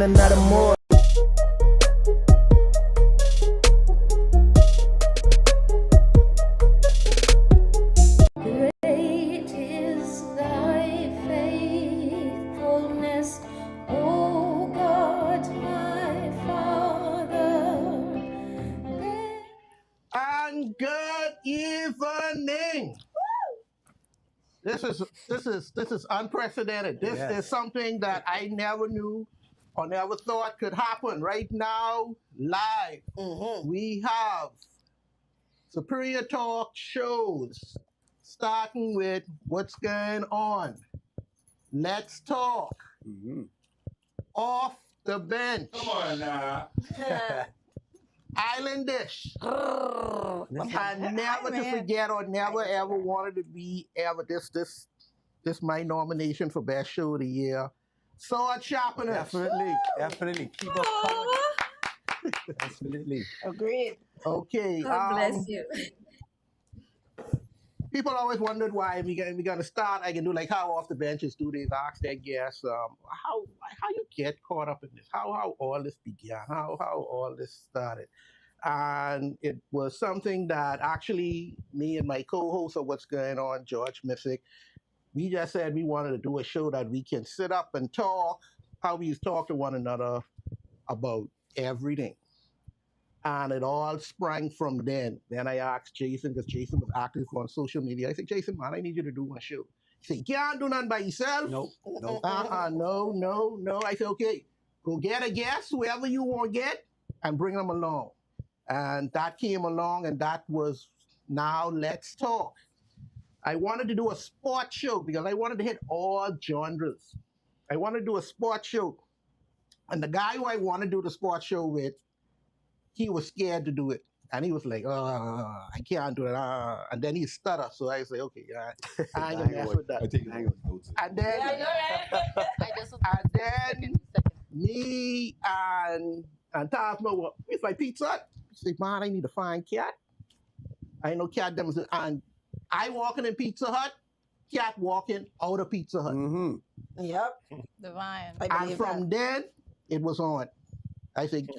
another more. Great is thy faithfulness, O God, my Father. And good evening. This is unprecedented. This is something that I never knew or never thought could happen. Right now, live, we have Superior Talk shows, starting with what's going on. Let's talk. Off the bench. Come on now. Island Dish. And never to forget or never ever wanted to be ever this my nomination for best show of the year. Sword Sharpeners. Definitely. Keep us coming. Absolutely. Agreed. Okay. God bless you. People always wondered why we gonna start. I can do like how off the benches do they ask their guests how you get caught up in this, how all this began, how all this started. And it was something that actually me and my co-host of What's Going On, George Missick, we just said we wanted to do a show that we can sit up and talk, how we talk to one another about everything. And it all sprang from then. Then I asked Jason, because Jason was active on social media. I said, Jason, man, I need you to do one show. He said, you can't do nothing by yourself. Nope. No. I said, okay, go get a guest, whoever you want to get, and bring them along. And that came along, and that was Now Let's Talk. I wanted to do a sports show because I wanted to hit all genres. I wanted to do a sports show. And the guy who I want to do the sports show with, he was scared to do it. And he was like, I can't do it. And then he stuttered. So I say, okay, I ain't going to mess with that. I take notes. And then, and then me and Tasma, it's like Pizza Hut. Say, man, I need to find Cat. I know Cat them, and I walking in Pizza Hut, Cat walking out of Pizza Hut. Yep. Divine. And from then, it was on. I said,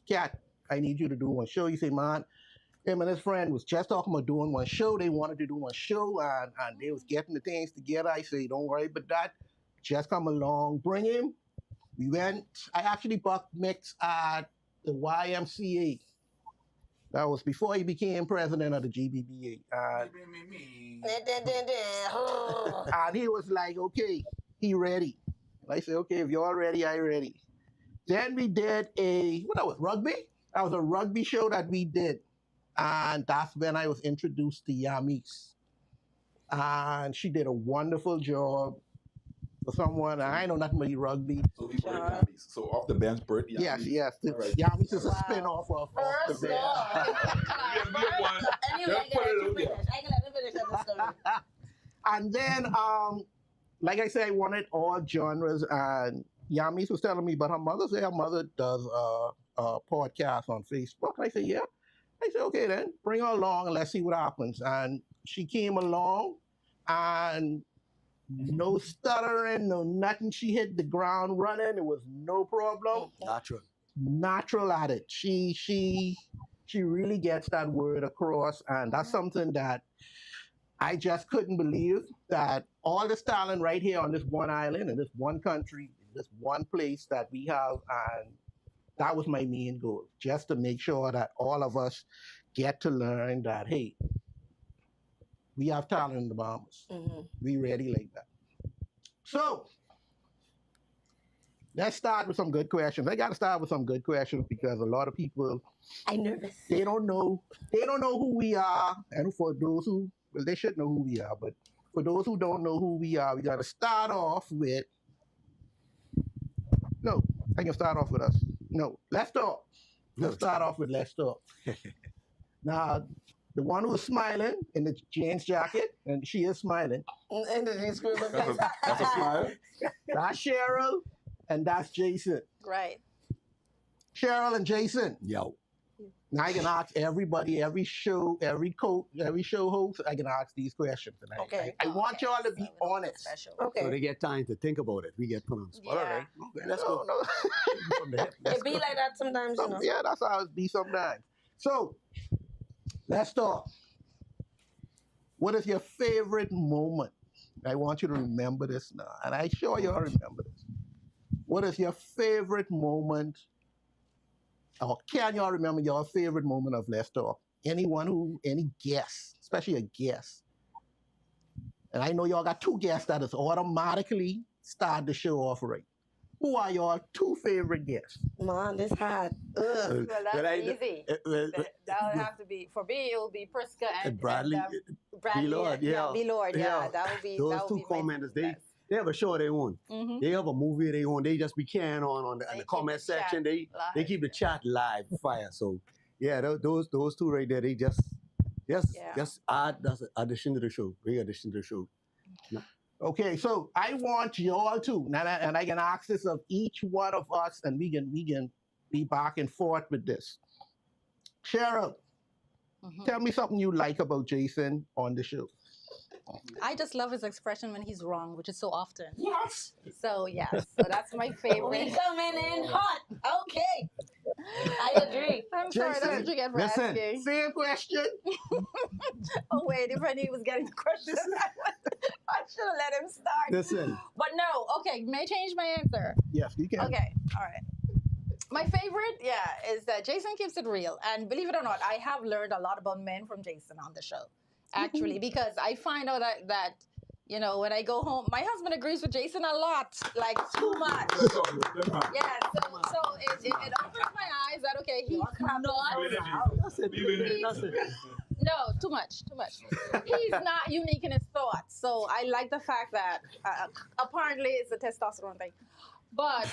Cat, I need you to do one show. You say, man, him and his friend was just talking about doing one show. They wanted to do one show, and they was getting the things together. I say, don't worry about that. Just come along, bring him. We went. I actually booked Mix at the YMCA. That was before he became president of the GBBA. And he was like, okay, he ready. I said, okay, if you're ready, I ready. Then we did rugby? That was a rugby show that we did. And that's when I was introduced to Yamis. And she did a wonderful job. For someone, I know nothing about rugby. So we Bert Yamis. So off the bench, Bert Yamis. Yes. Right. Yamis is a spin-off of Off the Bench. And then, like I said, I wanted all genres. And Yamis was telling me, but her mother does a podcast on Facebook. I said, yeah. I said, okay, then bring her along and let's see what happens. And she came along, and no stuttering, no nothing. She hit the ground running. It was no problem. Natural at it. She really gets that word across, and that's something that I just couldn't believe, that all this talent right here on this one island, in this one country, in this one place that we have, and that was my main goal, just to make sure that all of us get to learn that, hey, we have talent in the Bahamas. We ready like that. So, let's start with some good questions. I got to start with some good questions because a lot of people, I'm nervous. they don't know who we are. And for those who, well, they should know who we are, but for those who don't know who we are, we got to start off with, no, I can start off with us. No, let's talk. Let's start off with Let's Talk. Now, the one who's smiling in the jeans jacket, and she is smiling. And then he's screwing That's a smile. That's Cheryl, and that's Jason. Right. Cheryl and Jason. Yo. Now I can ask everybody, every show, every coach, every show host, I can ask these questions. And Okay. I want y'all to be honest. Special. So Okay. they get time to think about it. We get put on the spot. All Yeah. right. Okay, let's go. No. From the hip. Let's It be go. like that sometimes, you know. Yeah, that's how it be sometimes. So, let's talk. What is your favorite moment? I want you to remember this now, and I'm sure you all remember this. What is your favorite moment, or can y'all remember your favorite moment of Let's Talk? Any guest, especially a guest. And I know y'all got two guests that is automatically start the show off right. Who are your two favorite guests? Man, this hard. Ugh. Well, that's Well, I- easy. That would have to be, for me, it will be Priska and Bradley, Bradley. B-Lord, yeah. B-Lord, yeah. Yeah. That would be, those that would two be my commenters, best. they have a show they own. Mhm. They have a movie they own. They just be carrying on They the keep comment the chat section. They live, keep the yeah. chat live, fire. So yeah, those two right there. They just Yeah. add that's addition to the show. Big addition to the show. Okay, so I want y'all to, and I can ask this of each one of us, and we can be back and forth with this. Cheryl, Mhm. tell me something you like about Jason on the show. I just love his expression when he's wrong, which is so often. Yes. So, yes. So that's my We favorite. coming in hot. Okay. I agree. I'm sorry, that's Jason, what you get for listen. asking. Same question. Oh, wait, if I knew he was getting the question, I should have let him start. Listen, But no, okay, may I change my answer? Yes, you can. Okay, all right. My favorite, is that Jason keeps it real. And believe it or not, I have learned a lot about men from Jason on the show, actually, because I find out that you know, when I go home, my husband agrees with Jason a lot, like too much. Yeah, so it opens my eyes that, okay, he's not, that's it. That's it. no, too much. He's not unique in his thoughts. So I like the fact that apparently it's a testosterone thing, but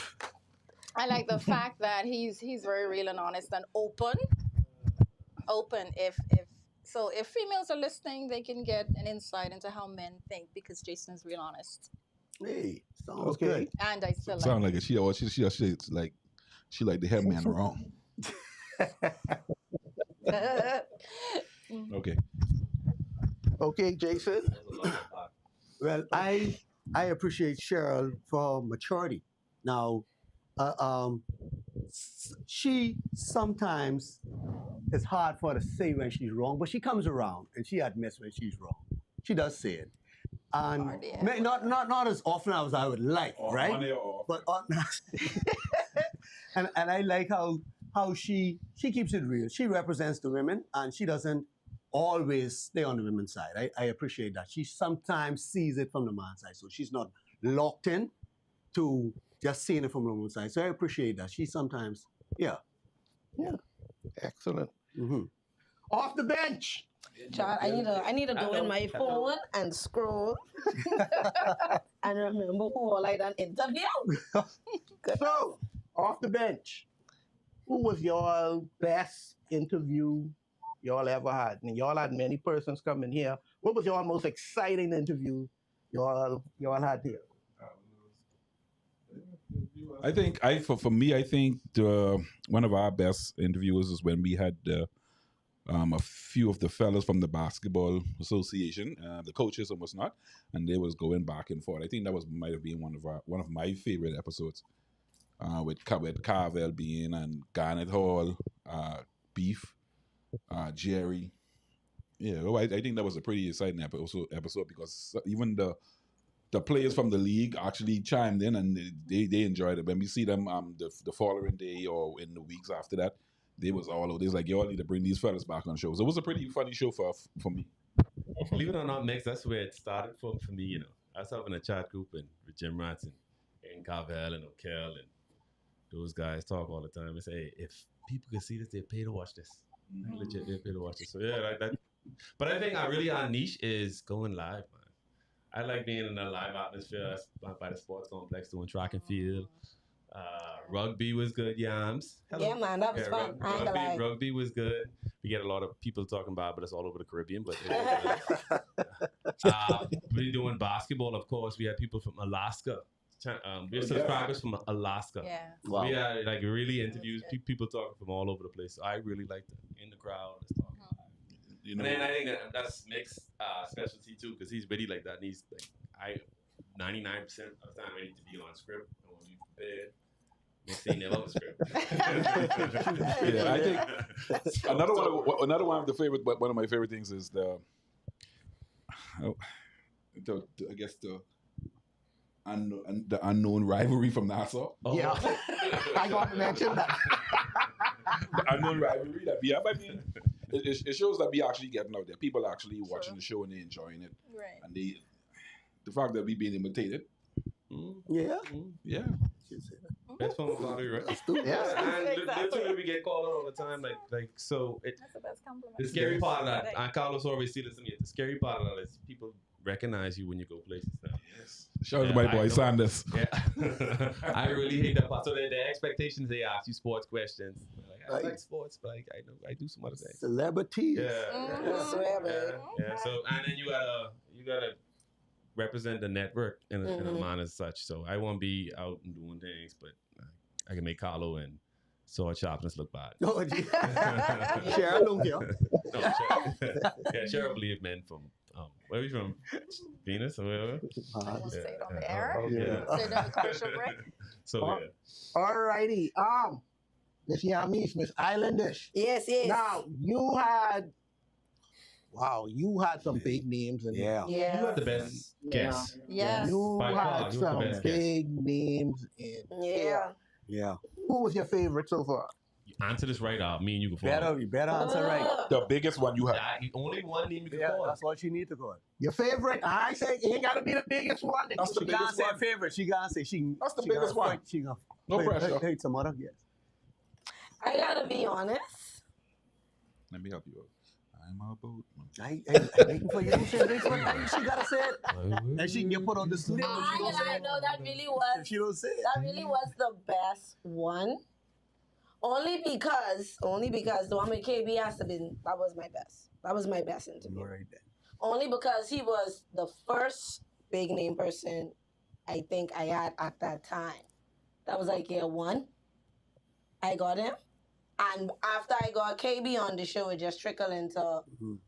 I like the fact that he's very real and honest and open. If females are listening, they can get an insight into how men think because Jason's real honest, Hey, sounds Okay. good. and I still Sound like. like she like the head man wrong. Okay. Okay, Jason. Well, I appreciate Cheryl for maturity. Now, she sometimes it's hard for her to say when she's wrong, but she comes around and she admits when she's wrong. She does say it, and Hard, yeah. not as often as I would like, right? On or off. But and I like how she keeps it real. She represents the women, and she doesn't always stay on the women's side. I appreciate that. She sometimes sees it from the man's side, so she's not locked in to just seeing it from the women's side. So I appreciate that. She sometimes, yeah. Excellent. Mm-hmm. Off the bench. Child, I need to go in my phone and scroll and remember who all I done interview. So, off the bench, who was your best interview y'all ever had? And y'all had many persons come in here. What was your most exciting interview y'all had here? I think for me, I think one of our best interviews is when we had a few of the fellas from the basketball association, the coaches and whatnot, and they was going back and forth. I think that might have been one of my favorite episodes with Carvel being and Garnet Hall, Beef, Jerry. Yeah, well, I think that was a pretty exciting episode because even the players from the league actually chimed in and they enjoyed it. When we see them the following day or in the weeks after that, they was all over. They was like, y'all need to bring these fellas back on shows. So it was a pretty funny show for me. Believe it or not, Mix, that's where it started for me, you know. I was having a chat group with Jim Ranson and Carvel and O'Kel and those guys talk all the time and say, hey, if people can see this, they'll pay to watch this. Legit, they'll pay to watch this. So yeah, that. But I think our niche is going live, man. I like being in a live atmosphere by the sports complex doing track and field. Rugby was good, Yams. Hello. Yeah, man, that was fun. I ain't gonna lie. Rugby was good. We get a lot of people talking about, but it's all over the Caribbean. But we're doing basketball, of course. We had people from Alaska we have subscribers from Alaska. Yeah. Wow. We had like really interviews, people talking from all over the place. So I really like that in the crowd. Let's talk. You And know, then I think that's Mick's specialty too, because he's really like that. And he's like, 99% of the time I need to be on script. I want to be prepared. Next thing never was script. Yeah, I think another one of the favorite, but one of my favorite things is the I guess the unknown rivalry from Nassau. Oh. Yeah. I got to mention that. The unknown rivalry that we have. I mean, it shows that we actually getting out there. People are actually watching the show and they enjoying it, Right. and the fact that we being imitated. Yeah. Yeah. Best form of flattery, right? Yeah. And Exactly. literally we get called out all the time. Like so. That's the best compliment. The scary part of that, and Carlos always see this to me. The scary part of that is people recognize you when you go places now. Yes. Shout out to my I boy know. Sanders. Yeah, I really hate that part. So the expectations, they ask you sports questions. Like, I Right. like sports, but I do some other things. Celebrities. Yeah, Mhm. Swear, babe. yeah. So and then you gotta represent the network in a Mhm. manner as such. So I won't be out and doing things, but I can make Carlo and sword sharpness look bad. Oh, gee. Cheryl don't care. No, Cheryl believe men from where are you from? Venus or whatever. Almost say it on the Yeah. air. Oh, Yeah. So don't be commercial break. So Oh. yeah. All righty. Miss Yamis, Miss Islandish. Yes, yes. Now, you had some big names in there. Yeah. You Yeah. had the best guess. Yes. You By far, had you were the some best guest. big names in Yeah. Yeah. Who was your favorite so far? You answer this right out. Me and you can follow. You better answer right. The biggest one you have. Only one name you can Yeah, call. that's what you need to call. Your favorite? I say it ain't got to be the biggest one. That's the She can't biggest say one. favorite. She can't say she. That's the she biggest gonna one. fight, She gonna No pressure. Hey, some other yes. I gotta be honest. Let me help you out. I'm a boat. I waiting for you to say this one. She gotta say it, and she can get put on the studio. If she don't say I it, know that really if was she don't say it. that really was the best one. Only because the one with KB has to be that was my best. That was my best interview. All right then. Only because he was the first big name person I think I had at that time. That was like year one. I got him. And after I got KB on the show, it just trickled into,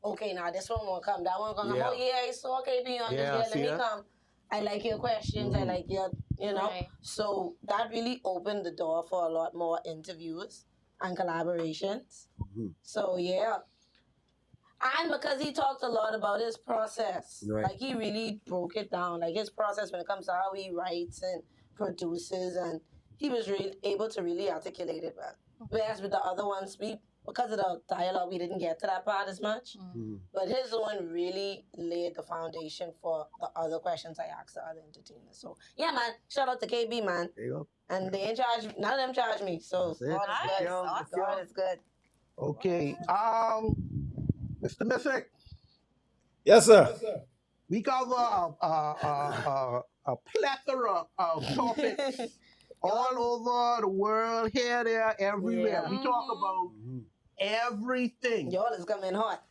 okay, now this one will come, that one will come. Yeah. Oh, yeah, I saw KB on Yeah, this. see Yeah, let me that? come. I like your questions. I like your, you know. Right. So that really opened the door for a lot more interviews and collaborations. So, yeah. And because he talked a lot about his process. Right. Like, he really broke it down. Like, his process when it comes to how he writes and produces. And he was really able to really articulate it well. Whereas with the other ones, because of the dialogue, we didn't get to that part as much. But his one really laid the foundation for the other questions I asked the other entertainers. So, yeah, man. Shout out to KB, man. There you go. And they ain't charge, none of them charge me. So, That's it. God is Nice. good. Awesome. God is good. Okay. Mr. Missick, Yes, sir. we cover a plethora of topics all over the world, here, there, everywhere. Yeah. We talk about everything. Y'all is coming hot.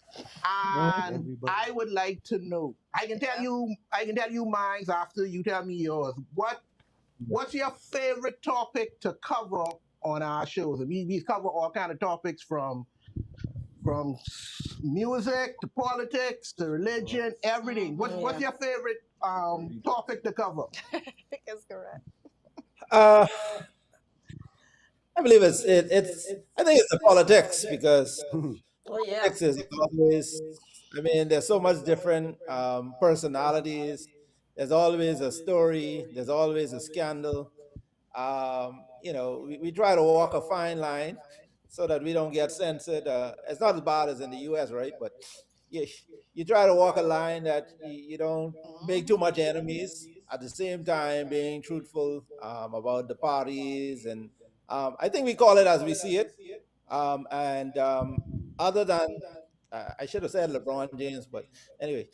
And Everybody. I would like to know. I can tell you mine after you tell me yours. What's your favorite topic to cover on our shows? We cover all kind of topics from music to politics to religion, everything. What's your favorite topic to cover? That's correct. I believe it's I think it's the politics because Oh, yeah. politics is always. I mean, there's so much different personalities. There's always a story. There's always a scandal. We try to walk a fine line so that we don't get censored. It's not as bad as in the U.S., right? But you try to walk a line that you don't make too much enemies. At the same time, being truthful about the parties, and I think we call it as we see it. Other than I should have said LeBron James, but anyway.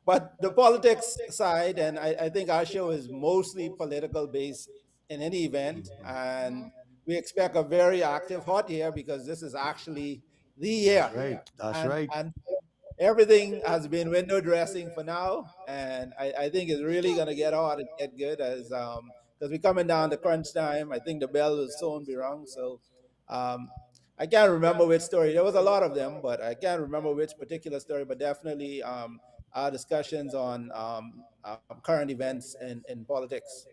But the politics side, and I think our show is mostly political based in any event, and we expect a very active hot year because this is actually the year. Right. That's And- right. And everything has been window dressing for now, and I think it's really gonna get hard and get good as because we're coming down to crunch time. I think the bell will soon be rung, so um, I can't remember which story. There was a lot of them, but I can't remember which particular story. But definitely our discussions on current events in politics.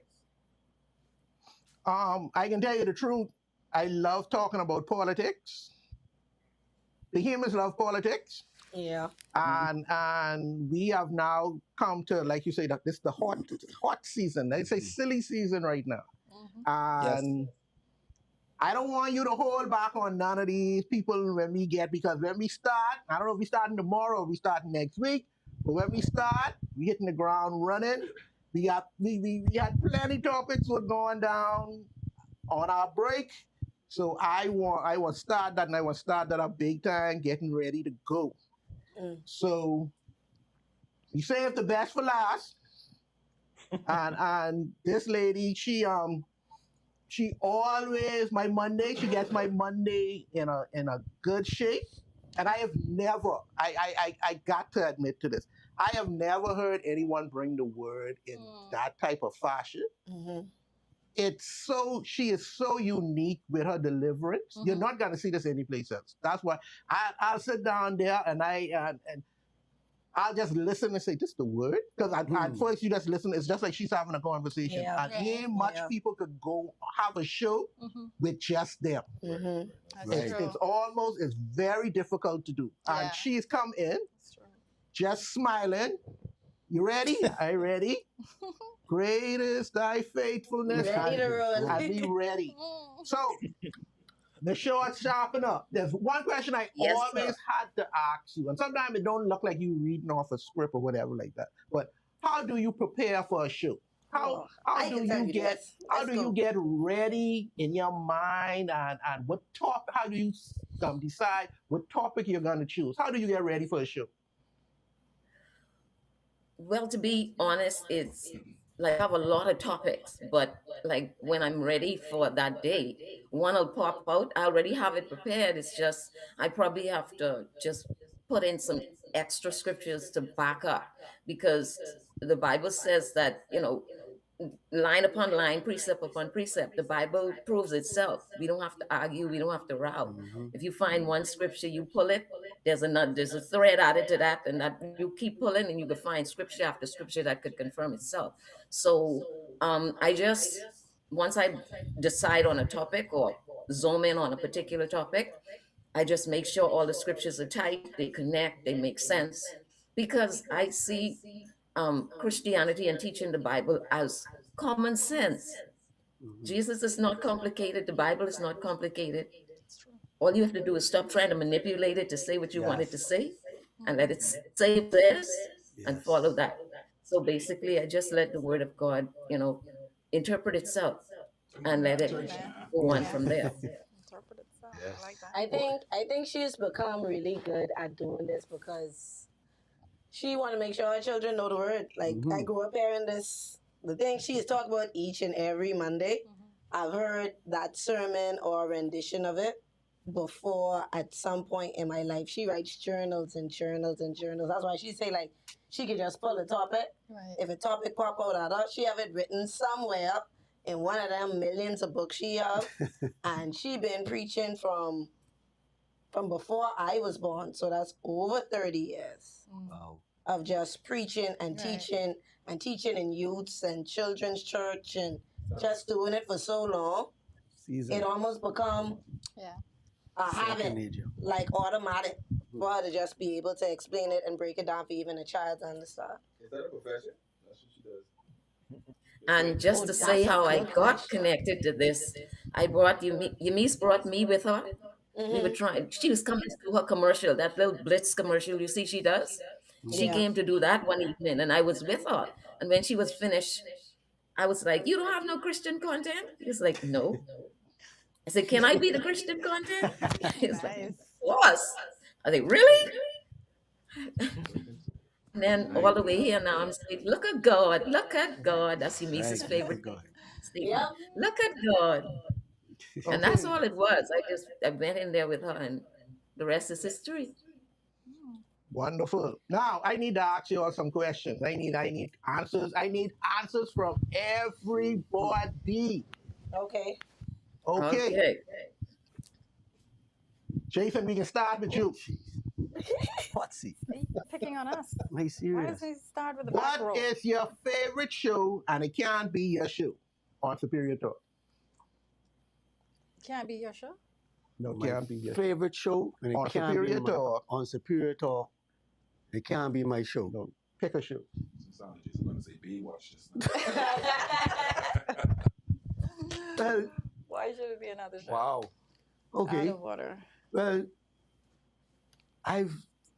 I can tell you the truth. I love talking about politics. The humans love politics. Yeah. And we have now come to, like you say, that this is the hot season. It's a silly season right now. Yes. And I don't want you to hold back on none of these people because when we start, I don't know if we starting tomorrow or we starting next week, but when we start, we hitting the ground running. We had plenty topics were going down on our break. So I want to start that, and I want to start that up big time, getting ready to go. So we saved the best for last. and this lady, she always my Monday, she gets my Monday in a good shape. And I have never, I got to admit to this, I have never heard anyone bring the word in that type of fashion. She is so unique with her deliverance. You're not gonna see this anyplace else. That's why I'll sit down there and I'll just listen and say, "This is the word," because at first you just listen. It's just like she's having a conversation. Yeah. And ain't much people could go have a show with just them. That's true. It's very difficult to do. Yeah. And she's come in That's true. just smiling. You ready? I ready. Great is thy faithfulness. Ready to roll. I be ready. So the show is sharpen up. There's one question I Yes, always had to ask you, and sometimes it don't look like you reading off a script or whatever like that. But how do you prepare for a show? How I do can tell you you get this. how Let's do go. you get ready in your mind and what topic? How do you decide what topic you're going to choose? How do you get ready for a show? Well, to be honest, it's like I have a lot of topics, but like when I'm ready for that day, one will pop out. I already have it prepared. It's just I probably have to just put in some extra scriptures to back up because the Bible says that, line upon line, precept upon precept, the Bible proves itself. We don't have to argue, we don't have to row. If you find one scripture, you pull it, there's a thread added to that, and that you keep pulling and you can find scripture after scripture that could confirm itself. So I just once I decide on a topic or zoom in on a particular topic, I just make sure all the scriptures are tight, they connect, they make sense. Because I see Christianity and teaching the Bible as common sense. Jesus is not complicated. The Bible is not complicated. All you have to do is stop trying to manipulate it to say what you want it to say and let it say this and follow that. So basically, I just let the word of God, interpret itself and let it go on from there. Interpret itself. I like that. I think she's become really good at doing this because she want to make sure her children know the word. Like I grew up hearing the thing she is talking about each and every Monday. I've heard that sermon or rendition of it before at some point in my life. She writes journals and journals and journals. That's why she say like she can just pull a topic. Right. If a topic pop out at her, she have it written somewhere in one of them millions of books she have. And she been preaching from before I was born. So that's over 30 years Wow. of just preaching and Right. teaching in youths and children's church and just doing it for so long. Season. It almost become Yeah. a Second habit, nature. like automatic, for her to just be able to explain it and break it down for even a child to understand. Is that a profession? That's what she does. And just to say how I got connected to this, I brought Eunice brought me with her. We were trying. She was coming to do her commercial, that little Blitz commercial you see she does. She Yeah. came to do that one evening, and I was with her. And when she was finished, I was like, "You don't have no Christian content?" He's like, "No." I said, "Can I be the Christian content?" He's like, Nice. "Of course." I think, "Really?" And then all the way here now, I'm saying, "Look at God! Look at God!" That's Eunice's Right. favorite God. statement. Yep. Look at God. And that's all it was. I went in there with her, and the rest is history. Wonderful. Now I need to ask you all some questions. I need answers. I need answers from everybody. Okay. Okay. Okay. Jason, we can start with you. What's he? Are you picking on us? Am I Why serious? does he start with the back What row? is your favorite show, and it can't be your show on Superior Talk? Can't be your show. No, My can't be your show. favorite show, and it On can't Superior be Talk. on Superior Talk. It can't be my show. No, pick a show. Sounded Jason gonna say Baywatch just now. Well, Why should it be another show? wow. Out Okay. of water. Well, I've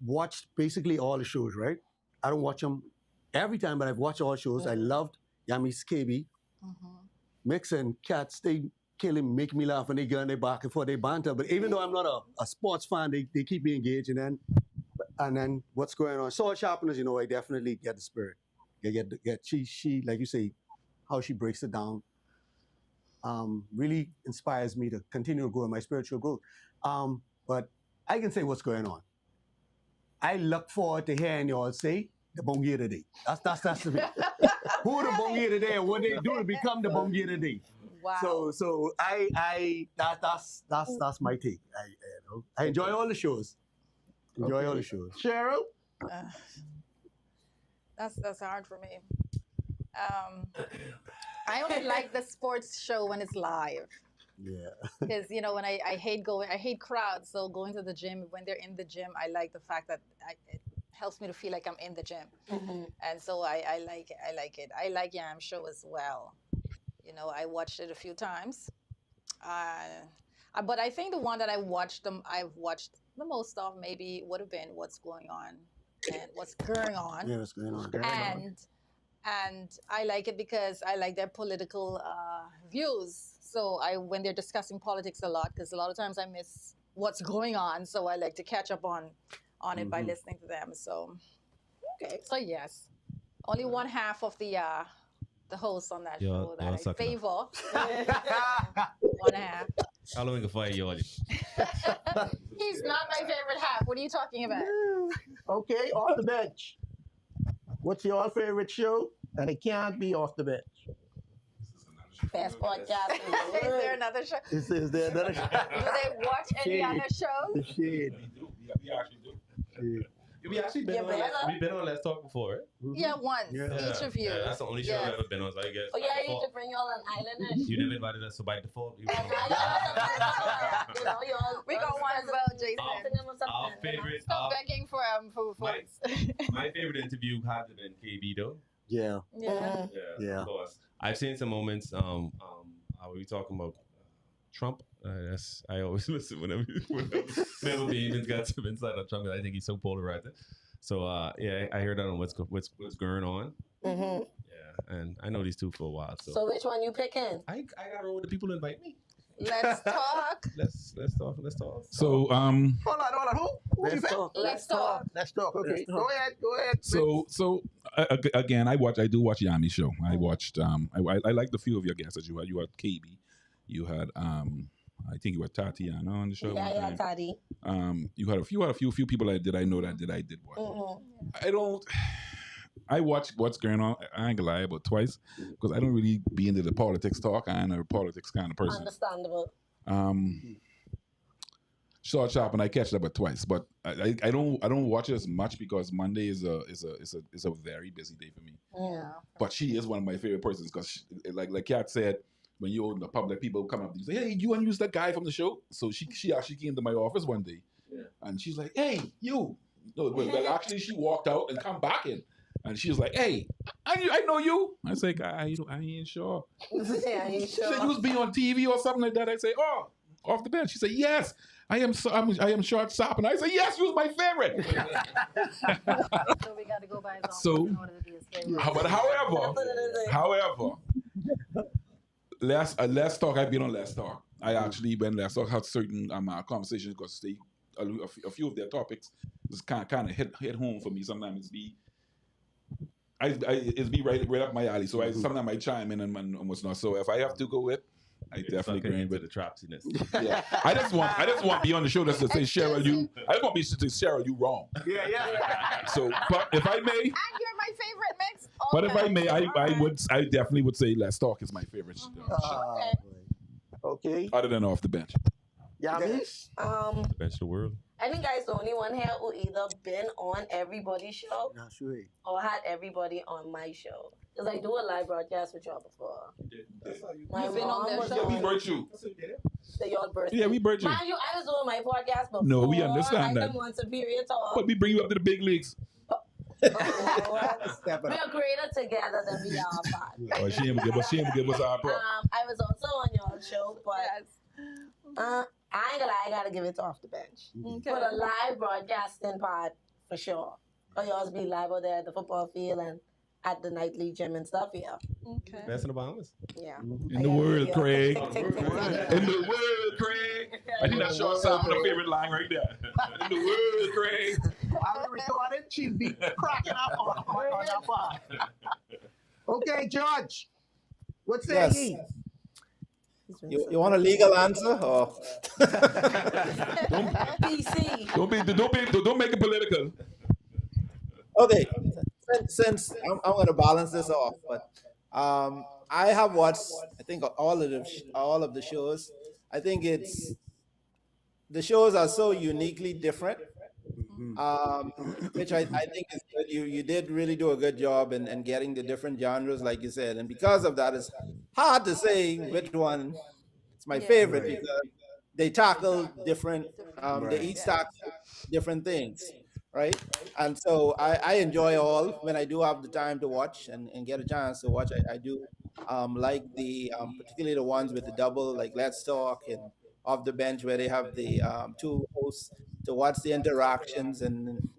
watched basically all the shows, right? I don't watch them every time, but I've watched all shows. I loved Yami's KB. Mix and Cats, they killing, make me laugh, and they go on their back and forth, they banter. But even though I'm not a sports fan, they keep me engaged. And then what's going on? Sword Sharpeners, you know, I definitely get the spirit. She like you say, how she breaks it down, really inspires me to continue to grow in my spiritual growth. But I can say what's going on. I look forward to hearing y'all say the Bongier today. That's to me. Who the Bongier today and what they do to become the Bongier today. Wow. So that's my take. I enjoy all the shows. Enjoy all the shows. Cheryl? Uh, that's hard for me. I only like the sports show when it's live. Yeah. Because when I hate crowds. So going to the gym, when they're in the gym, I like the fact that it helps me to feel like I'm in the gym, and so I like it. I like Yam show as well. I watched it a few times, but I think the one that I've watched the most of maybe would have been What's Going On and What's Going On. Yeah, what's going on? And I like it because I like their political views. So when they're discussing politics a lot, because a lot of times I miss what's going on, so I like to catch up on it by listening to them. So so yes, only one half of the hosts on that show that I sucking favor. One half. How long can fire y'all? He's not my favorite half. What are you talking about? Okay, off the bench. What's your favorite show? And it can't be off the bench. Best podcast in the Is there world. another show? Is there another show? Do they watch any Shit. other shows? The shit. We actually do. We actually been Yeah, on but- we've been on Let's Talk before, right? Yeah, once. Yeah. Each of you. Yeah, that's the only show Yes. I've ever been on. So I guess. Oh yeah, by I need default, to bring y'all on Islanders. you never invited us, so by default, you were on. We got one as well, Jason. Our favorite, Stop begging for my- my favorite interview had to been KB though. Yeah. Yeah. Yeah. Of course. I've seen some moments. Are we talking about Trump? That's I always listen whenever Middle Demons got some insight on Trump. I think he's so polarizing. So yeah, I heard that on what's going on. Mm-hmm. Yeah, and I know these two for a while. So, So which one you picking? I got to roll with the people who invite me. Let's talk. Let's talk. Let's talk. Oh, So Hold on. Who you Let's said? talk. Let's talk. Let's talk. Okay. Let's talk. Go ahead. So again, I do watch Yami's show. I watched I liked a few of your guests that you had. You had KB, you had I think you had Tatiana on the show. Yeah, one yeah, time. Toddy. You had a few people I know that I did watch. Mm-hmm. I watch What's Going On. I ain't gonna lie, about twice because I don't really be into the politics talk. I ain't a politics kind of person. Understandable. Short Sharp and I catch it about twice, but I don't watch it as much because Monday is a very busy day for me. Yeah. But she is one of my favorite persons because like Kat said, when you're in the public, people come up to you and say, "Hey, you want to use that guy from the show?" So she actually came to my office one day, and she's like, "Hey, you." No, but actually she walked out and come back in, and she was like, "Hey, I know you." I say, "I ain't sure." Yeah, you She said, sure? "You was being on TV or something like that." I say, "Oh, off the bench." She said, "Yes, I am Short Sharp," and I say, "Yes, you was my favorite." So we got to go by his own So- in order to be his favorite. But however, Let's Talk. I've been on Let's Talk. I actually, when Let's Talk had certain conversations, because they a few of their topics just kind of hit home for me. Sometimes it's be right up my alley. So sometimes I chime in and what's not. So if I have to go with I definitely agree with with the trapsiness. Yeah. I just want to be on the show that's to say Cheryl, I just want to say Cheryl, you wrong. Yeah. So, but if I may, And you're my favorite mix. but if I Okay. may, I definitely would say Let's Talk is my favorite show. Okay. Okay. Other than Off the Bench. Yamis? The best of the world. I think I was the only one here who either been on everybody's show That's right. or had everybody on my show. Because I do a live broadcast with y'all before. My You've been on mom their was show? We brought you. y'all birthday. Yeah, we brought you. Mind you, I was doing my podcast before. No, we understand I that. come on Superior Talk. But we bring you up to the big leagues. Oh, Step we it up. are greater together than we are apart. Oh, she ain't gonna give us our prop. I was also on your show, but Yes. I ain't gonna lie, I gotta give it off the bench. Okay. For the live broadcasting part, for sure. Or y'all be live out there at the football field and at the nightly gym and stuff, yeah. Okay. Best in the Bahamas. Yeah. In the world, Craig. Tick. In the world, Craig. I think that's your son, my favorite line right there. In the world, Craig. While we recorded, she'd be cracking up on that part. Okay, George. What say Yes. ye? You want a legal answer or? PC. Don't make it political. Okay, since I'm going to balance this off, but I have watched I think all of the shows. I think the shows are so uniquely different, which I think is good. You did really do a good job in getting the different genres, like you said, and because of that, it's hard to say which one is my favorite Right. because they tackle different. They Right. each tackle different things, right? And so I enjoy all when I do have the time to watch and get a chance to watch. I do like the particularly the ones with the double, like Let's Talk and Off the Bench, where they have the two hosts to watch the interactions and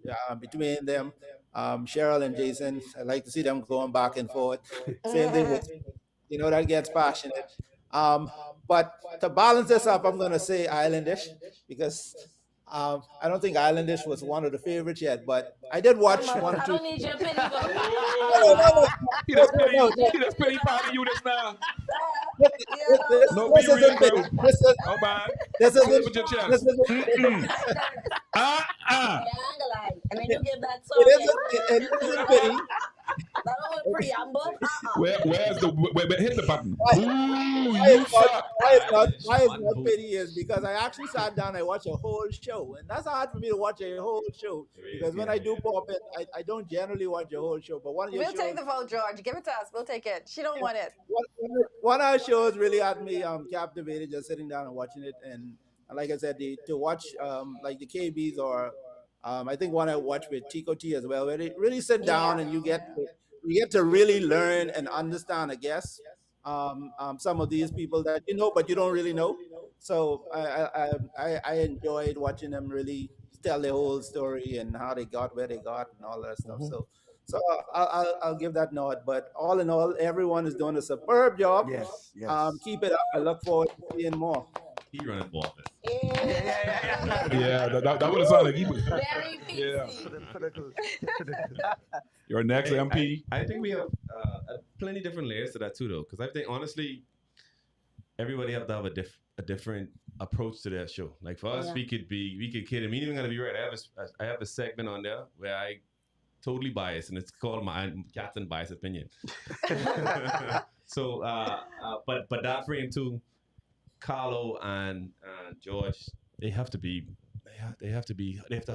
between them. Cheryl and Jason, I like to see them going back and forth. Same thing with, that gets passionate. But to balance this up, I'm going to say Islandish because I don't think Islandish was one of the favorites yet, but I did watch one or I two. don't need your pity, but He just pity party you this now. No, This be real, isn't pity. bro. Oh, man. This Put isn't your chest. this isn't- yeah, I ain't gonna lie. And then you give that song. it isn't pity. That one preamble. Where's the hit the button? Why- Ooh, Why you it's not, suck. why it's not pity is because I actually sat down and watched a whole show, and that's hard for me to watch a whole show because when I do pop it, I don't generally watch a whole show. But one of your We'll take shows, the vote, George. Give it to us. We'll take it. She don't want it. one of our shows really had me captivated just sitting down and watching it, and like I said, to watch like the KBs or I think one I watched with Tico T as well, where they really sit down and you get to really learn and understand, I guess, some of these people that you know but you don't really know. So I enjoyed watching them really tell their whole story and how they got where they got and all that stuff. So I'll give that nod. But all in all, everyone is doing a superb job. Yes. Keep it up. I look forward to seeing more. He running for office. Yeah, that would have sounded like he was. Very Yeah. PC. Your next MP. I think we have plenty different layers to that too, though, because I think honestly, everybody have to have a different approach to their show. Like for us, Yeah. we could kid. I mean, even gonna be right. I have a segment on there where I totally biased, and it's called my Captain Biased Opinion. So, but that frame too, Carlo and George, they have to have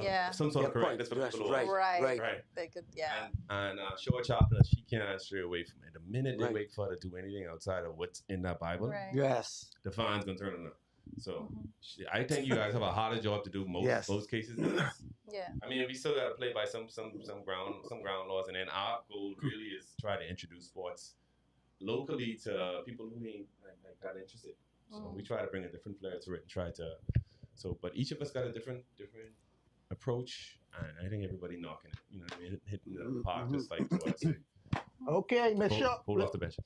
Yeah. some sort of correctness for the people. Right. Right. They could, yeah. And Short Chopper, she can't stray away from it. The minute they Right. wait for her to do anything outside of what's in that Bible, Right. Yes. the fine's gonna turn on her. So I think you guys have a harder job to do Yes. most cases than us. Yeah. I mean, we still gotta play by some ground laws, and then our goal really is to try to introduce sports locally to people who ain't like that interested. So we try to bring a different flair to it and try to. So, but each of us got a different approach, and I think everybody knocking it. You know what I mean? Hitting the park just like what I say. Okay, Miss Hold off the bench.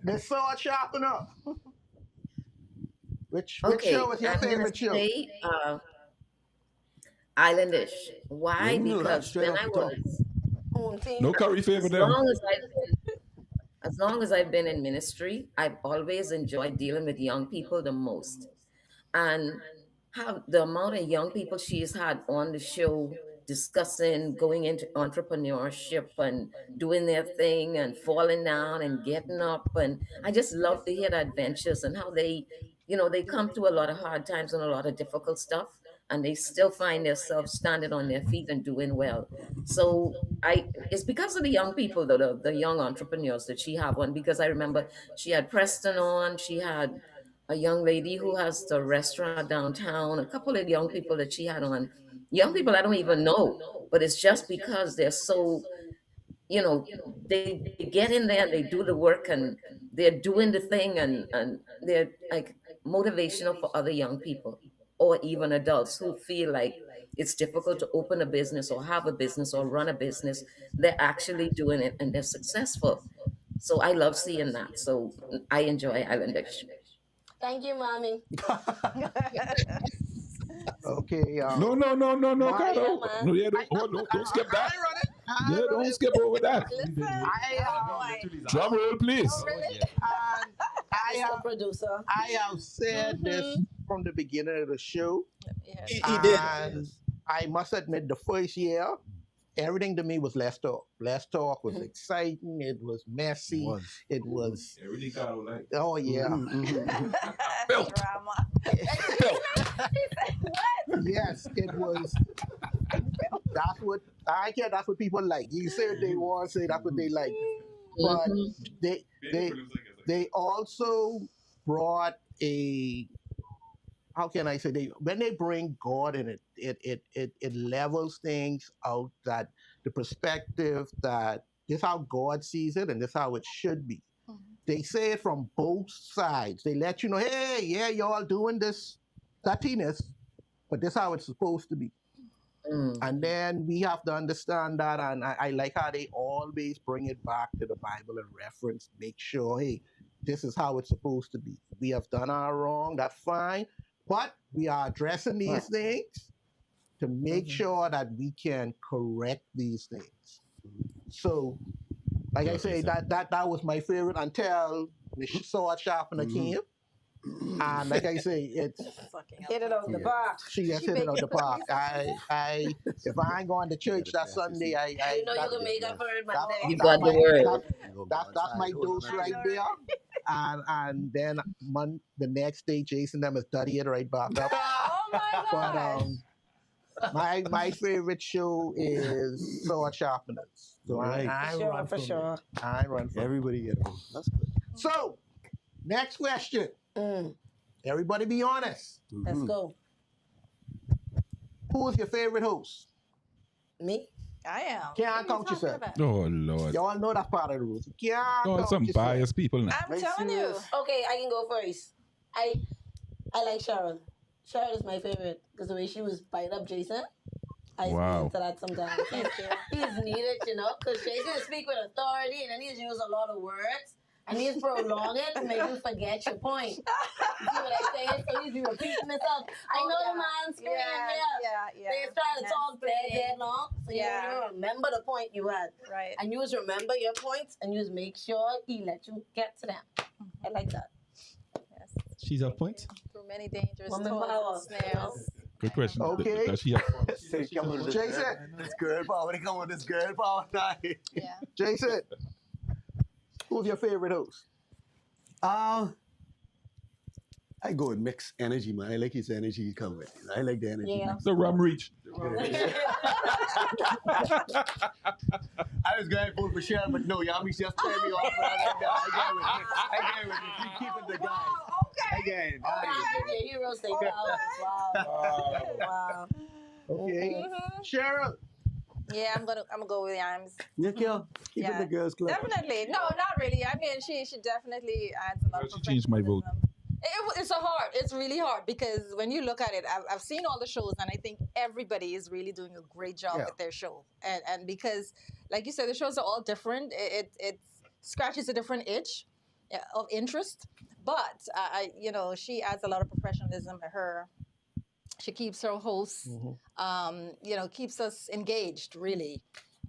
Miss Sword, sharpen up. Which Okay, show is your I'm gonna favorite show? say Islandish. Why? No, that's Because straight when off I the top. was Own team. No curry favor as them. long as long as I've been in ministry, I've always enjoyed dealing with young people the most. And how the amount of young people she's had on the show discussing going into entrepreneurship and doing their thing and falling down and getting up. And I just love to hear the adventures and how they, they come through a lot of hard times and a lot of difficult stuff, and they still find themselves standing on their feet and doing well. So it's because of the young people, though, the young entrepreneurs that she have on, because I remember she had Preston on, she had a young lady who has the restaurant downtown, a couple of young people that she had on. Young people I don't even know, but it's just because they're so, you know, they get in there and they do the work and they're doing the thing, and they're like motivational for other young people or even adults who feel like it's difficult to open a business or have a business or run a business. They're actually doing it and they're successful. So I love seeing that. So I enjoy Island Edition. Thank you, mommy. Okay. No, Carlo. man. No, yeah, don't skip that. Yeah, don't skip over that. Drum roll, please. I Mr. have, Producer. I have said this from the beginning of the show. Yeah. He did. And I must admit, the first year, everything to me was Let's Talk. Let's Talk was exciting. It was messy. It was. Everything Carlo like. Oh yeah. Built. Drama. Built. Yes, it was. That's what I care. That's what people like. You say what they want, say that's what they like. But they also brought a. How can I say when they bring God in it levels things out, that the perspective that this how God sees it and this how it should be. They say it from both sides. They let you know, hey, yeah, y'all doing this nuttiness, but this how it's supposed to be. And then we have to understand that, and I like how they always bring it back to the Bible and reference, make sure, hey, this is how it's supposed to be. We have done our wrong, that's fine, but we are addressing these things to make sure that we can correct these things. So, like I say, that was my favorite until the sword sharpener came. And like I say, it's Hit it out the park. she just hit it out the park. If I ain't going to church that Sunday, I You know you can make up for it, man. You got the word. That's my dose right there. And then the next day, Jason them is dirty it right back up. Oh my gosh. But my favorite show is Sword Sharpeners. So Right. I Sure, run for from sure. it. I run from it. Everybody get home. That's good. So, next question. Everybody be honest. Let's go. Who is your favorite host? Me? I am. Can't What are you count talking yourself. about? Oh Lord. Y'all know that's part of the rules. You can't Oh, count some yourself. biased people now. I'm telling you. Okay, I can go first. I like Cheryl. Cheryl is my favorite because the way she was biting up Jason. I Wow. speak to that sometimes. He's needed, because Jason speak with authority and then he's use a lot of words. And he's prolong it to make you forget your point. You see what I say? So he's repeating himself. I know the man screaming Yeah. They're trying to talk dead long. So you remember the point you had. Right. And you just remember your points and you just make sure he let you get to them. I like that. Yes. She's on point. Through many dangerous Woman toils power. and snares. Good question. Okay. Does she have Jason. This girl power. They come with this girl power night. Yeah. Jason, who's your favorite host? I go with mixed energy, man. I like his energy he come with. I like the energy. Yeah. the rum reach? I was going to vote for Cheryl, but no, Yami's just turned me off. I get with you. Keep it the guys. I get it. Your heroes say powers. Wow. Okay. Cheryl. Yeah, I'm gonna go with Yams. Yeah, Kel. Keep it Yeah. the girls club. Definitely. No, not really. I mean, she definitely adds a lot of She changed my vote. professionalism. It's really hard because when you look at it, I've seen all the shows and I think everybody is really doing a great job with their show. And because, like you said, the shows are all different. It scratches a different itch of interest. But, she adds a lot of professionalism to her. She keeps her hosts, keeps us engaged, really.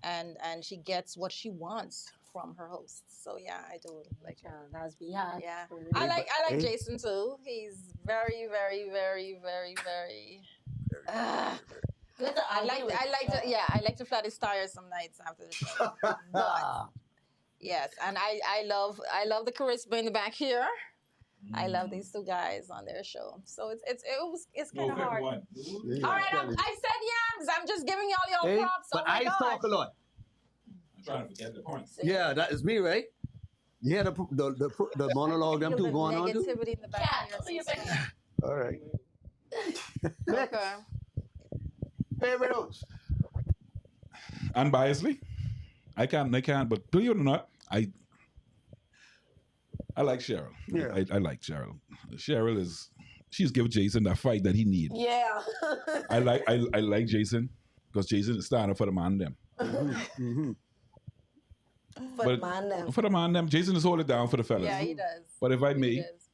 And she gets what she wants from her hosts. So yeah, I do like her. Yeah, that's behind. Yeah, for real. I like Hey. Jason too. He's very, very, very, very, very. Good to I argue with. I like to flat his tires some nights after the show. But yes, and I love the charisma in the back here. I love these two guys on their show. So it's kind of hard. All right, I said yams. I'm just giving y'all your Hey, props. but Oh my I gosh. talk a lot. I'm trying to forget the points. Yeah, that is me, right? You hear the monologue them Feel two the going on too? negativity in the back Yeah, here. All right. Okay. Favorite host? Unbiasedly, I can't. But believe it or not, I like Cheryl. Yeah. I like Cheryl. Cheryl she's giving Jason that fight that he needs. Yeah. I like Jason because Jason is starting for the man them. But man, them. For the man them, Jason is holding it down for the fellas. Yeah, he does. But if I He may, does.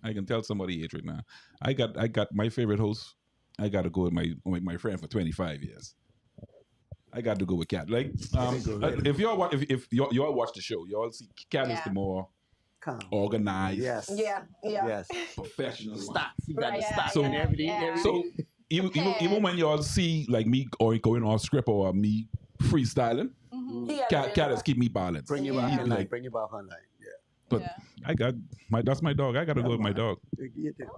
I can tell somebody age right now. I got my favorite host. I got to go with my friend for 25 years. I got to go with Kat. Like, if y'all watch the show, y'all see Kat is Yeah. the more Calm. organized, Yes. Yeah. Yes. professional. Stats. You got the Yeah, stats So- and everything. yeah. everything. So even when y'all see like me or going off script or me freestyling, He got Kat has keep me balanced. bring you Yeah. back in line. Like- Bring you back on line. Yeah. But Yeah. that's my dog. I got to go with my dog. You do.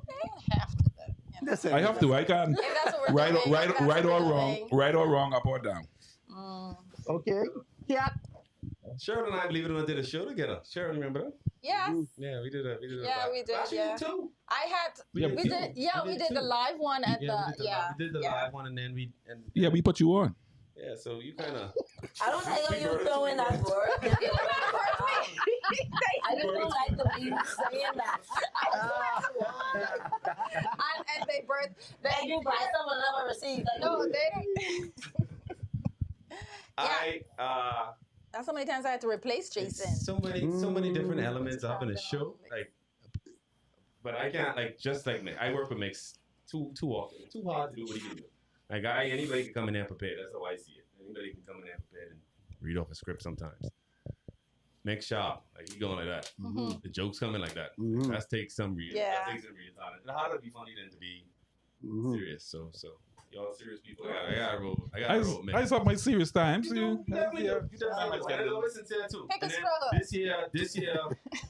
Have to. You know. That's it. I have to. I can't. If that's what we're Right, doing, right, if that's right what or we're wrong, doing. right or wrong, up or down. Okay. Yeah. Cheryl and I, believe it or not, did a show together. Cheryl, remember that? Yes. Yeah, we did a Yeah, we did, Last year, yeah. too. I had. Yeah, We did. Yeah, we did the two. live one at we did the yeah. live one, and then Yeah, we put you on. yeah. So you kind of I don't like how you throwing that word. I just don't like the way you saying that. and they birthed. Thank you, buy someone never received. Like, No, they. I That's how many times I had to replace Jason. it's so many different elements of in the show. Like, but I can't just like I work with Mix too often. Too hard to do what he can do. Like anybody can come in there prepared. That's how I see it. Anybody can come in there prepared and read off a script sometimes. Mix sharp, like you going like that. Mhm. The jokes coming like that. Mhm. That takes some real. Yeah. That takes some real talent. It's harder to be funny than to be Mhm. serious. So y'all serious people. I gotta roll. I I gotta roll. I saw my serious times. You definitely do. You definitely do. And it's always sincere too. Pick a And then straw. this year,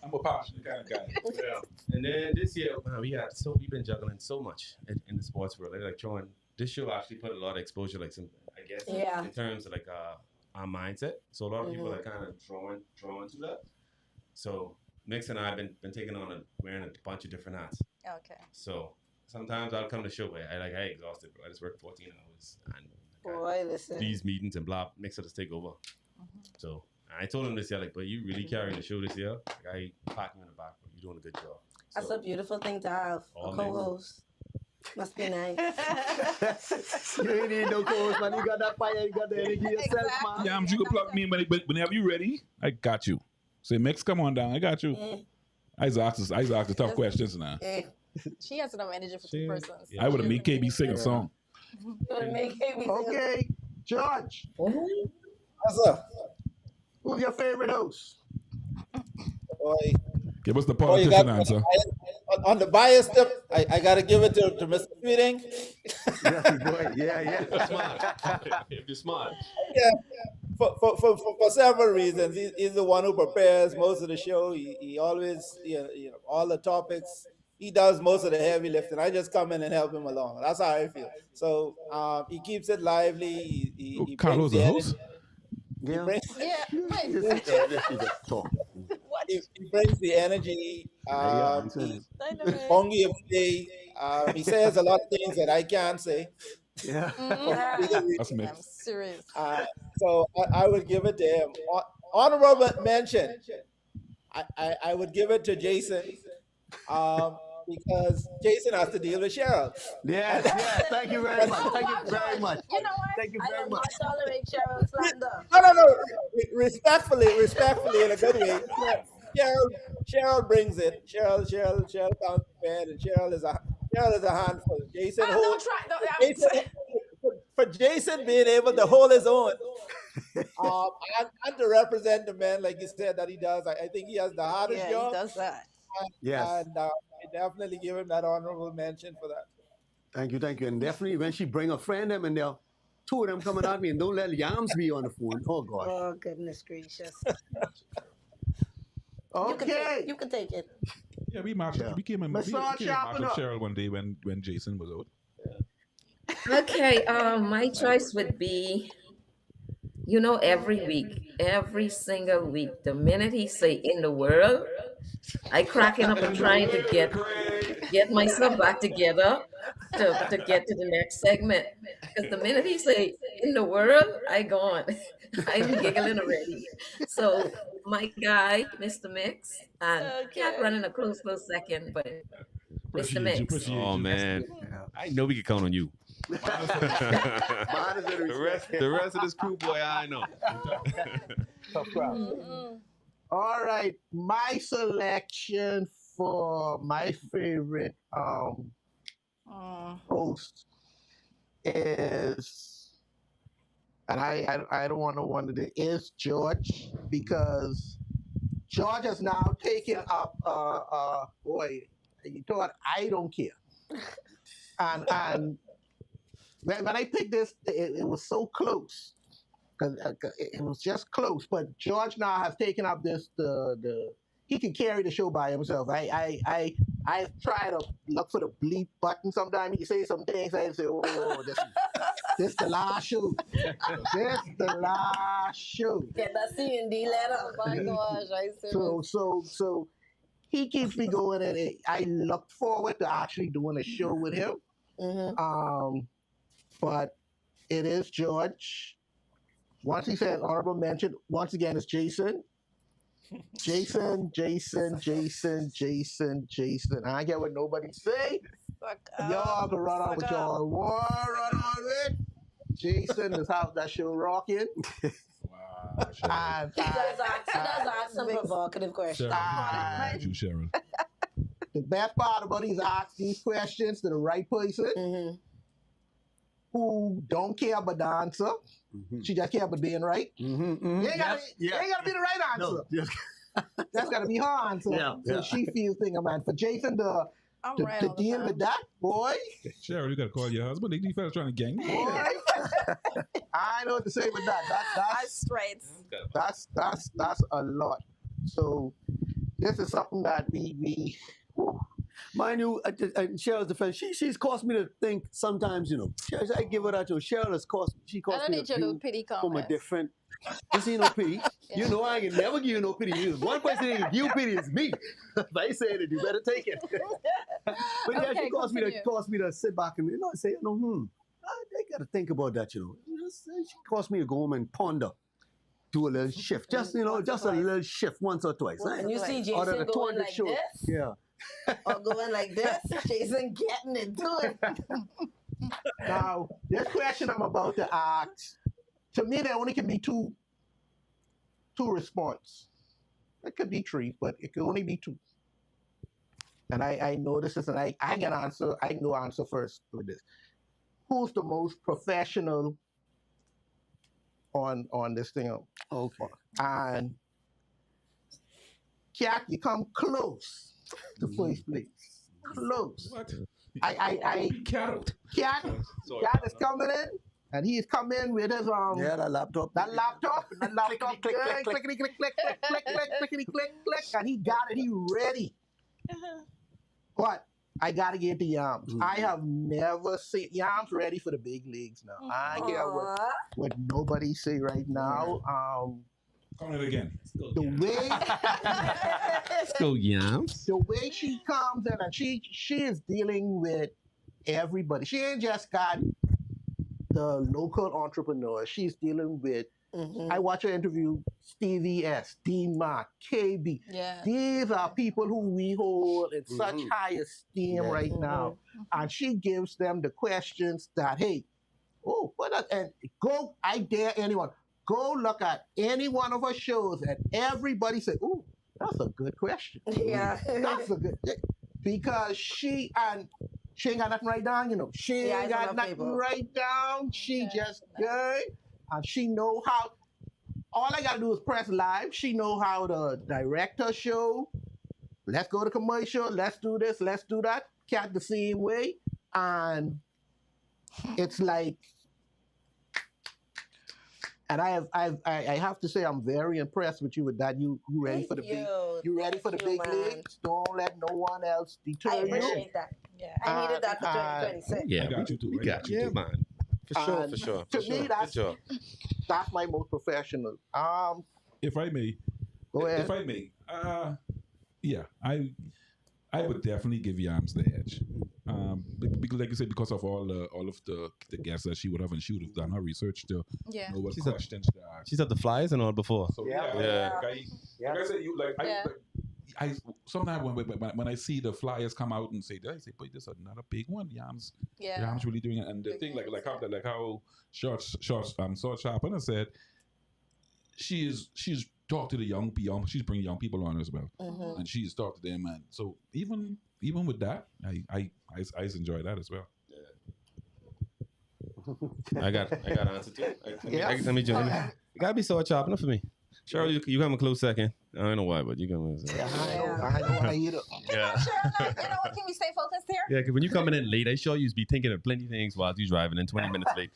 I'm a passionate kind of guy. yeah. And then this year, man, we've been juggling so much in the sports world. Like throwing this show actually put a lot of exposure, like some, I guess, Yeah. in terms of like our mindset. So a lot of people are kind of drawn to that. So Mix and I have been taking on wearing a bunch of different hats. Okay. So sometimes I'll come to show where I exhausted, bro. I just worked 14 hours and boy, listen. these meetings and blah, Mix will just take over. So I told him this year, like, but you really carrying the show this year. Like, I pat you in the back, but you're doing a good job. That's So, a beautiful thing to have. All A men. co-host. Must be nice. You ain't need no coach, man. You got that fire. You got the energy yourself, Exactly. man. Yeah, you can plug me in whenever you ready. I got you. Say, Mix, come on down. I got you. I asked the tough questions now. She has enough energy for two persons. Yeah. I would have made KB sing a song. Okay. George, What's up? who's your favorite host? Boy, Give us the boy, you politician got answer. on the bias tip. I got to give it to Mr. Sweeting. Yes, boy. Yeah. You're smart. If you're smart. Yeah, for several reasons. He's the one who prepares most of the show. He always, all the topics. He does most of the heavy lifting. I just come in and help him along. That's how I feel. So he keeps it lively. He Carlos, brings the the host? Yeah. Yeah. This is talk. he brings the energy. Yeah, He, I know it. Bongi every day. He says a lot of things that I can't say. Yeah. That's I'm Mix. serious. So I would give it to him. Honorable mention. I would give it to Jason, because Jason has to deal with Cheryl. Yes. Thank you very much. Thank you very much. You know what? Thank you I very will much. not tolerate Cheryl slander. No. Respectfully, in a good way. Cheryl brings it. Cheryl comes prepared, and Cheryl is a handful. Jason Don't holds. try. Jason, for Jason being able to hold his own and to represent the men, like you said, that he does. I think he has the hardest Yeah, he job. does that. Yes. And I definitely give him that honorable mention for that. Thank you, thank you. And definitely when she bring a friend them and there, two of them coming at me and don't let Yams be on the phone. Oh God. Oh goodness gracious! Okay. You can take it. Yeah, we matched. Yeah. We came in. Massage we came in match sharpen with up. Cheryl one day when Jason was out. Okay, my choice would be, every week, every single week, the minute he say "in the world," I cracking up and trying to get myself back together to get to the next segment. Because the minute he say "in the world," I gone. I'm giggling already. So my guy, Mr. Mix, and Cat running a close second, but Mr. Mix. Oh man, I know we can count on you. Mine is in respect. The rest of this crew, boy, I know. Tough crowd. All right, my selection for my favorite host is, and I don't want to wonder, is George, because George has now taken up boy, you thought I don't care, and when I picked this, it was so close. Because it was just close, but George now has taken up this he can carry the show by himself. I try to look for the bleep button. Sometimes he can say some things. I say, oh, this the last show. This the last show. Get that C&D letter. Oh my gosh, I see. So he keeps me going, and I look forward to actually doing a show with him. But it is George. Once he said honorable mention, once again it's Jason. Jason. I get what nobody say. Y'all can run on with y'all want to run on with. Jason is how that show rocking. Wow. And, He does ask some provocative questions. You, Cheryl. the best part about it is ask these questions to the right person who don't care about the answer. She just care about being right. You ain't gotta be the right answer. No, yes. That's gotta be her answer. So she feels thing, man. For Jason to deal with that, boy, Cheryl, you gotta call your husband. These fellas trying to gang me. boy, I know what to say with that. That's straight. That's a lot. So this is something that we Mind you, Cheryl's defense, she's caused me to think sometimes, I give her that to Cheryl has caused I me don't need to you to view pity from a comments. different. You see no pity. You know I can never give you no pity. One person that can give you pity is me. If I say it, you better take it. But yeah, Okay, she caused me to sit back and say, I gotta think about that, She caused me to go home and ponder. Do a little shift. Just a little shift once or twice. And you see Or Jason the going toilet like show. this, Yeah. or going like this. Jason getting into it. now this question I'm about to ask. To me, there only can be two responses. It could be three, but it could only be two. And I know this is, and I can answer. I know answer first with this. Who's the most professional on this thing? Okay. And Cat, you come close to first place. Close. What? I Cat. Cat is coming in, and he's coming with his That laptop. clickety click, and he got it. He ready. But I gotta get the Yams. I have never seen Yams ready for the big leagues now. I get what nobody say right now. Call it again. The way Let's go, Yams. the way she comes in, and she is dealing with everybody. She ain't just got the local entrepreneurs. She's dealing with. I watch her interview Stevie S, D-Mark, KB. Yeah. These are people who we hold in such high esteem right now. And she gives them the questions that, hey, I dare anyone, go look at any one of her shows and everybody say, oh, that's a good question. Yeah. That's a good, because she ain't got nothing right down, She ain't got nothing right down. She just good. And she know how. all I gotta do is press live. She know how to direct her show. Let's go to commercial. Let's do this. Let's do that. Cat the same way, and it's like, and I have to say I'm very impressed with you with that. You ready for the big? You ready for the big leagues? Don't let no one else deter I you. appreciate that. Yeah. I needed that for 2026. Yeah, I got you too. We got you, Yeah. too, man. For sure, And for sure. to For me, sure. that's- Good job. That's my most professional. If I may, Go ahead. if I may, yeah, I would definitely give Yams the edge. Because, like you said, because of all of the guests that she would have, and she would have done her research to Yeah. know what She's a- questions to ask. She's at the Flyers and all before. So Yeah. Yeah. like I said, Yeah. I sometimes when I see the Flyers come out and say, I say, but this is another big one. Yams Yeah. really doing it. And the Big thing, names, like how Short Sharpner said, she's talked to the young people. She's bringing young people on as well, Mhm. and she's talked to them. And so even with that, I enjoy that as well. I got an answer too. Yeah. Let me join. It gotta be so chopping for me. Cheryl, you come a close second. I don't know why, but you come. Yeah, I know what I eat. Yeah. Sure, like, you know what? Can we stay focused here? Yeah, because when you coming in late, they sure you be thinking of plenty of things while you driving in 20 minutes late.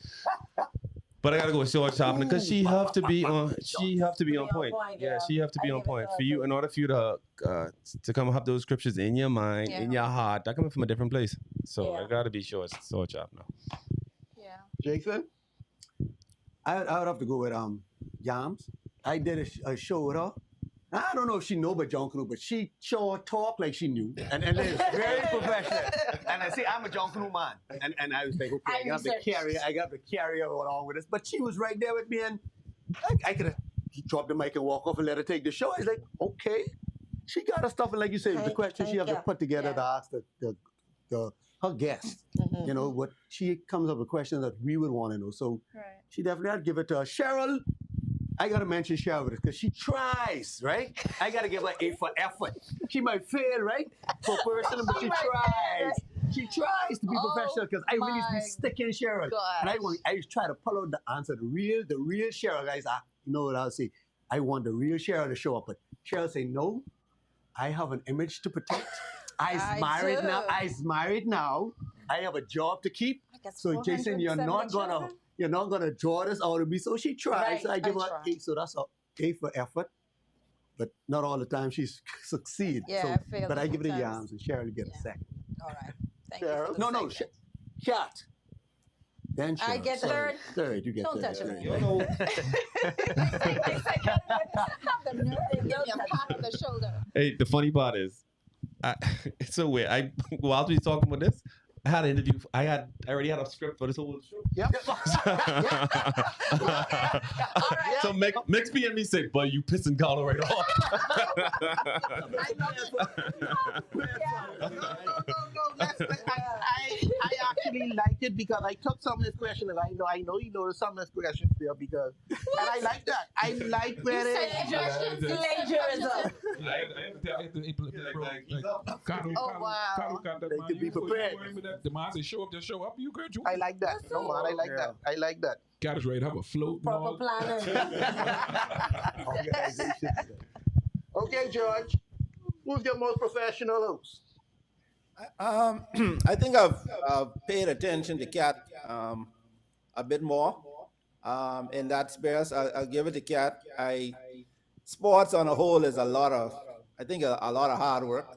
But I gotta go with short chopping because she have to be on. She have to be on point. Yeah, she have to be I on give it point to her for you. too. In order for you to come have those scriptures in your mind, in your heart, that coming from a different place. So Yeah. I gotta be short chop now. Yeah. Jason? I would have to go with Yams. I did a show with her. I don't know if she know about John Canoe, but she sure talk like she knew, and it's very professional. And I say I'm a John Canoe man, and I was like, okay, I got to carry her along with us. But she was right there with me, and I could have dropped the mic and walk off and let her take the show. I was like, okay, she got her stuff, and like you said, the question she have to put together to ask her guest. Mhm. You know what she comes up with questions that we would want to know. So Right. she definitely had to give it to her. Cheryl, I gotta mention Cheryl because she tries, right? I gotta give her A for effort. She might fail, right? For personal, but she She might fail, tries. She tries to be Oh professional because I really my be sticking Cheryl. gosh. And I just try to pull out the answer. The real Cheryl, guys. You know what I'll say? I want the real Cheryl to show up, but Cheryl say no. I have an image to protect. I's I married do. now. I's married now. I have a job to keep. I guess So Jason, you're not 470 gonna draw this out of me. So she tries. Right, So I give I her try. A. So that's a A for effort. But not all the time she succeed. Yeah, So, I failed but a I few give it to times. Yams and Cheryl to get Yeah. a second. All right. Thank you. Cheryl? For the No, second. Cat. Then Cheryl. I get Sorry. third. Third, you get Don't third. touch third. me. You know, Have the nerve to give me a pat on the shoulder. hey, the funny part is, it's so weird. While we talking about this, I had an interview. I already had a script for this whole show. Yep. So Mix me and me say, but you pissing Carlo right off. No. I actually like it because I took some of this question and I know you noticed some of this question there because and I like that. I like where Oh, wow. They could be prepared. The man say, show up, just show up. You good? You I like that. No man, I like that. I like that. got us ready to have a float. and Proper all. planning. Organization. Okay, George. Who's your most professional host? I think I've paid attention to Cat a bit more in that space. I'll give it to Cat. Sports on a whole is a lot of hard work,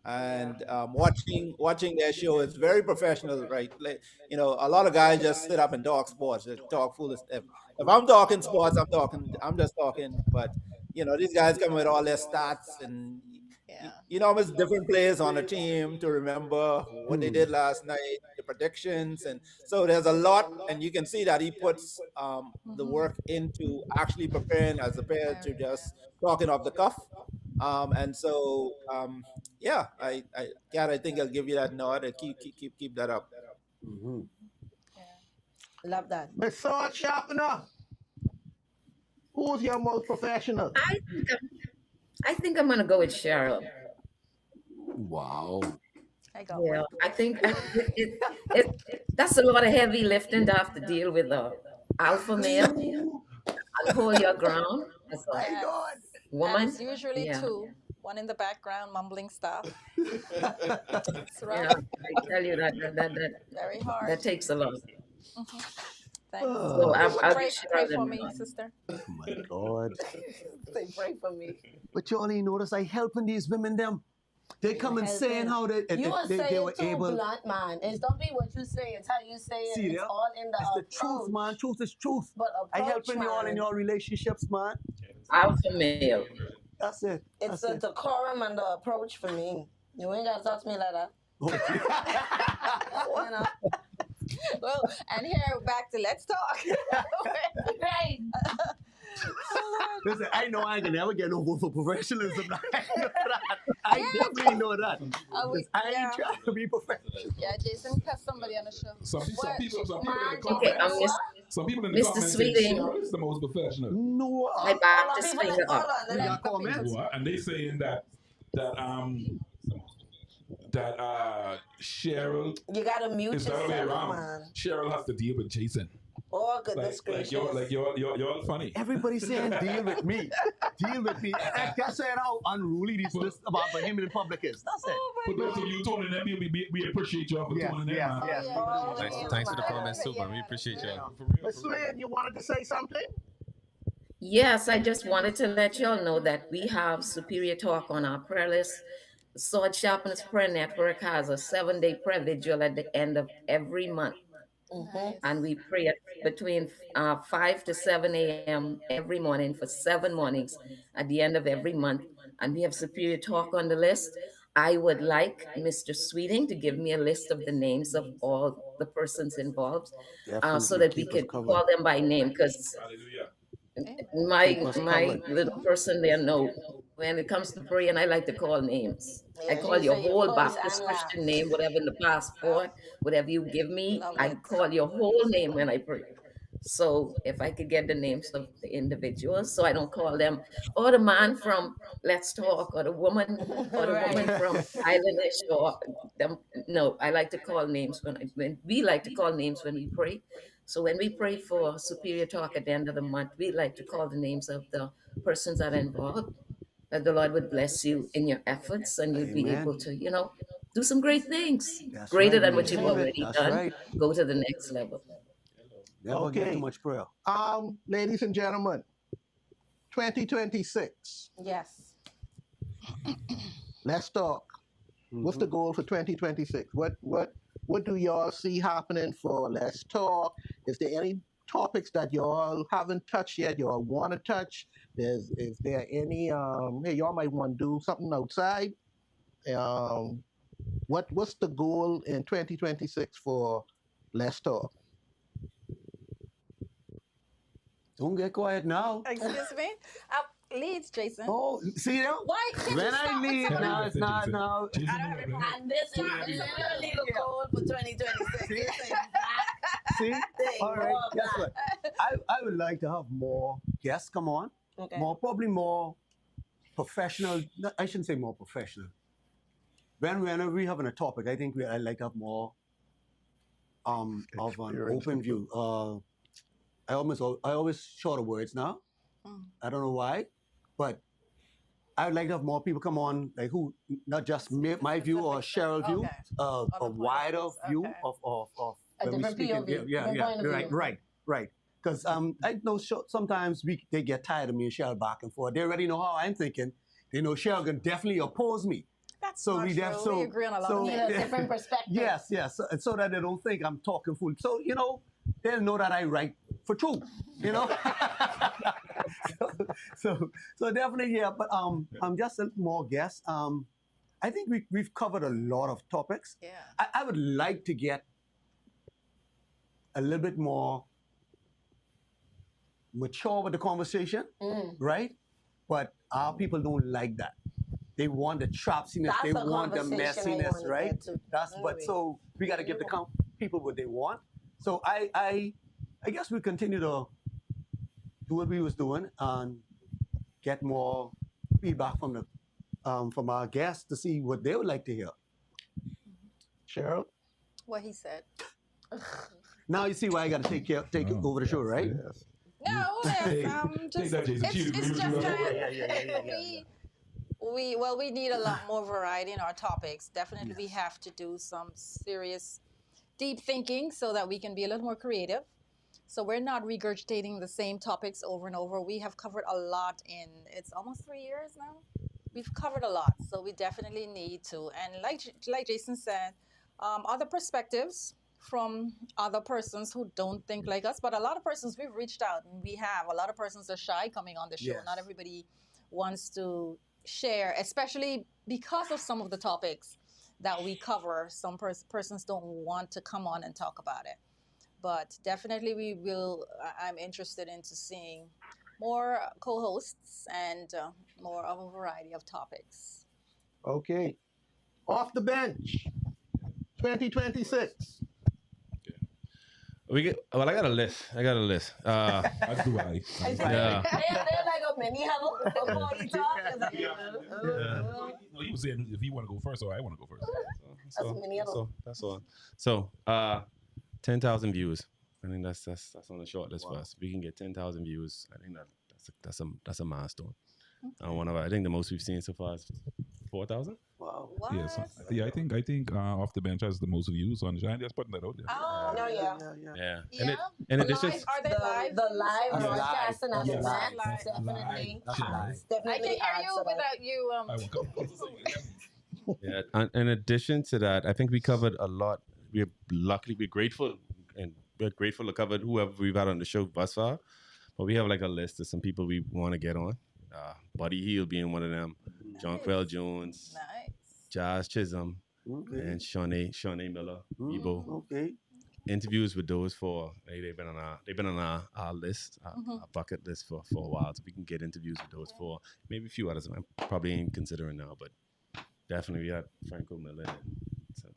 and watching their show is very professional, right? Like, you know, a lot of guys just sit up and talk sports, they talk foolish stuff. If I'm talking sports, I'm just talking, but you know, these guys come with all their stats and. Yeah. You know, it's different players on the team to remember what they did last night, the predictions, and so there's a lot, and you can see that he puts the work into actually preparing as opposed to just talking off the cuff. And so, yeah, I think I'll give you that nod. And keep that up. Mm-hmm. Love that. Miss Sword Sharpener. Who's your most professional? I think I'm gonna go with Cheryl. Wow. I go. Yeah, I think that's a lot of heavy lifting to have to deal with a alpha male. hold your ground as a My Yes. God. And woman. it's usually Yeah. two. One in the background mumbling stuff. It's Yeah, rough. I tell you Very that hard. takes a lot. Thanks. So Pray, be pray sure for them me, on. sister. My God. Say pray for me. But you only notice I helping these women them. They come and saying how You are they saying were too able. blunt, man. It's don't be what you say. It's how you say it. See It's there? all in the It's the approach. truth, man. Truth is truth. But I approach, helping you all in man. your relationships, man. Alpha male. That's it. It's That's the it. decorum and the approach for me. You ain't gotta talk to me like that. You know? Well, and here back to let's talk. Right. Listen, I know I can never get no vote for professionalism. I know that. I definitely know that. 'Cause I ain't trying to be professional. Yeah, Jason cussed somebody on the show. Some people in the Man, Okay, comments. Some people in the Mr. comments say Sweeting. Cheryl is the most professional. No. My back Hold to on, people, finger hold up. on. We got comments. What? And they saying that Cheryl You gotta mute is the other way yourself, around. man. Cheryl has to deal with Jason. Oh, goodness gracious. You're funny. Everybody's saying deal with me. Deal with me. That's saying how unruly this about him in public is. That's it. For those of you tuning in, we appreciate y'all for tuning in, man. Thanks for the comments too, man. We appreciate y'all. Miss Lynn, you wanted to say something? Yes, I just wanted to let y'all know that we have Superior Talk on our prayer list. Sword Sharpness Prayer Network has a 7-day prayer vigil at the end of every month. And we pray at between 5 to 7 a.m. every morning for 7 mornings at the end of every month. And we have Superior Talk on the list. I would like Mr. Sweeting to give me a list of the names of all the persons involved so that we could call them by name, because my little person there know when it comes to praying, I like to call names. I call your whole Baptist Christian name, whatever in the passport, whatever you give me, I call your whole name when I pray. So if I could get the names of the individuals, so I don't call them, oh, the man from Let's Talk, or the woman from Islandish, or them. No, I like to call names when we like to call names when we pray. So when we pray for Superior Talk at the end of the month, we like to call the names of the persons that are involved, that the Lord would bless you in your efforts and you'd be able to, do some great things, greater than what you've already done. Go to the next level. Never get too much prayer. Ladies and gentlemen, 2026. Yes. Let's talk. What's the goal for 2026? What do y'all see happening for Let's Talk? Is there any topics that y'all haven't touched yet, y'all want to touch? Is there any, hey, y'all might want to do something outside? What's the goal in 2026 for Let's Talk? Don't get quiet now. Excuse me? Leads, Jason. Oh, see them? Why? Can't When you stop I with leave some of now, that? it's not now. And this is the legal code for 2026. See? Thing. All right. Guess what? I would like to have more guests come on. Okay. Probably more professional. No, I shouldn't say more professional. Whenever we having a topic, I think I'd like to have more of an open view. I always short of words now. I don't know why, but I would like to have more people come on, like who not just my view or Cheryl's view, a wider view of a when we different speak in- POV. yeah, Different point of view. right. Because I know sometimes they get tired of me and Cheryl back and forth. They already know how I'm thinking. They know Cheryl can definitely oppose me. That's So not we true. def- so- We agree on a lot so- of Need things. a different perspective. Yes. So that they don't think I'm talking fool. So, they'll know that I write for truth, so definitely, yeah. But I'm just more guests. I think we've covered a lot of topics. Yeah. I would like to get a little bit more mature with the conversation, right? But our people don't like that. They want the chopsiness. That's They a want the conversation I messiness, wanna right? get to. But so we got to give the people what they want. So I guess we continue to do what we was doing and get more feedback from our guests to see what they would like to hear. Cheryl? What he said. Now you see why I got to take over the show, right? Yes. No, Hey, just take that, Jason. it's just that Yeah. we need a lot more variety in our topics. Definitely, we have to do some serious, deep thinking so that we can be a little more creative. So we're not regurgitating the same topics over and over. We have covered a lot in it's almost 3 years now. We've covered a lot, so we definitely need to. And like Jason said, other perspectives from other persons who don't think like us. But a lot of persons we've reached out, and we have a lot of persons are shy coming on the show. Yes. Not everybody wants to share, especially because of some of the topics that we cover. Some persons don't want to come on and talk about it. But definitely, we will. I'm interested into seeing more co-hosts and more of a variety of topics. Okay. Off the bench. 2026. Well, I got a list. As do I. Yeah. They're like a mini huddle before you talk. It's like, No, he was saying if he want to go first or I want to go first. That's a mini huddle. That's all. So, 10,000 views. I think that's on the short list for us. We can get 10,000 views. I think that's a milestone. I think the most we've seen so far is 4,000. Wow. What? Yes. I think off the bench has the most views on the show. Just putting that out there. Oh, No, yeah. Yeah. yeah. And it just Live, are they live? The live Yes. broadcasting of Yes. the match Live. definitely Live. adds. I Definitely can hear adds you to that. without you. I will go. Yeah. In addition to that, I think we covered a lot. We're grateful, and we're grateful to cover whoever we've had on the show thus far. But we have like a list of some people we want to get on. Buddy Hield being one of them. Jonquel Jones, Nice. Jazz Chisholm, Okay. and Shawnee Miller. Ebo. Okay. Interviews with those four. They've been on our list, our bucket list for a while. So we can get interviews with those four. Maybe a few others I probably ain't considering now, but definitely we had Franco Miller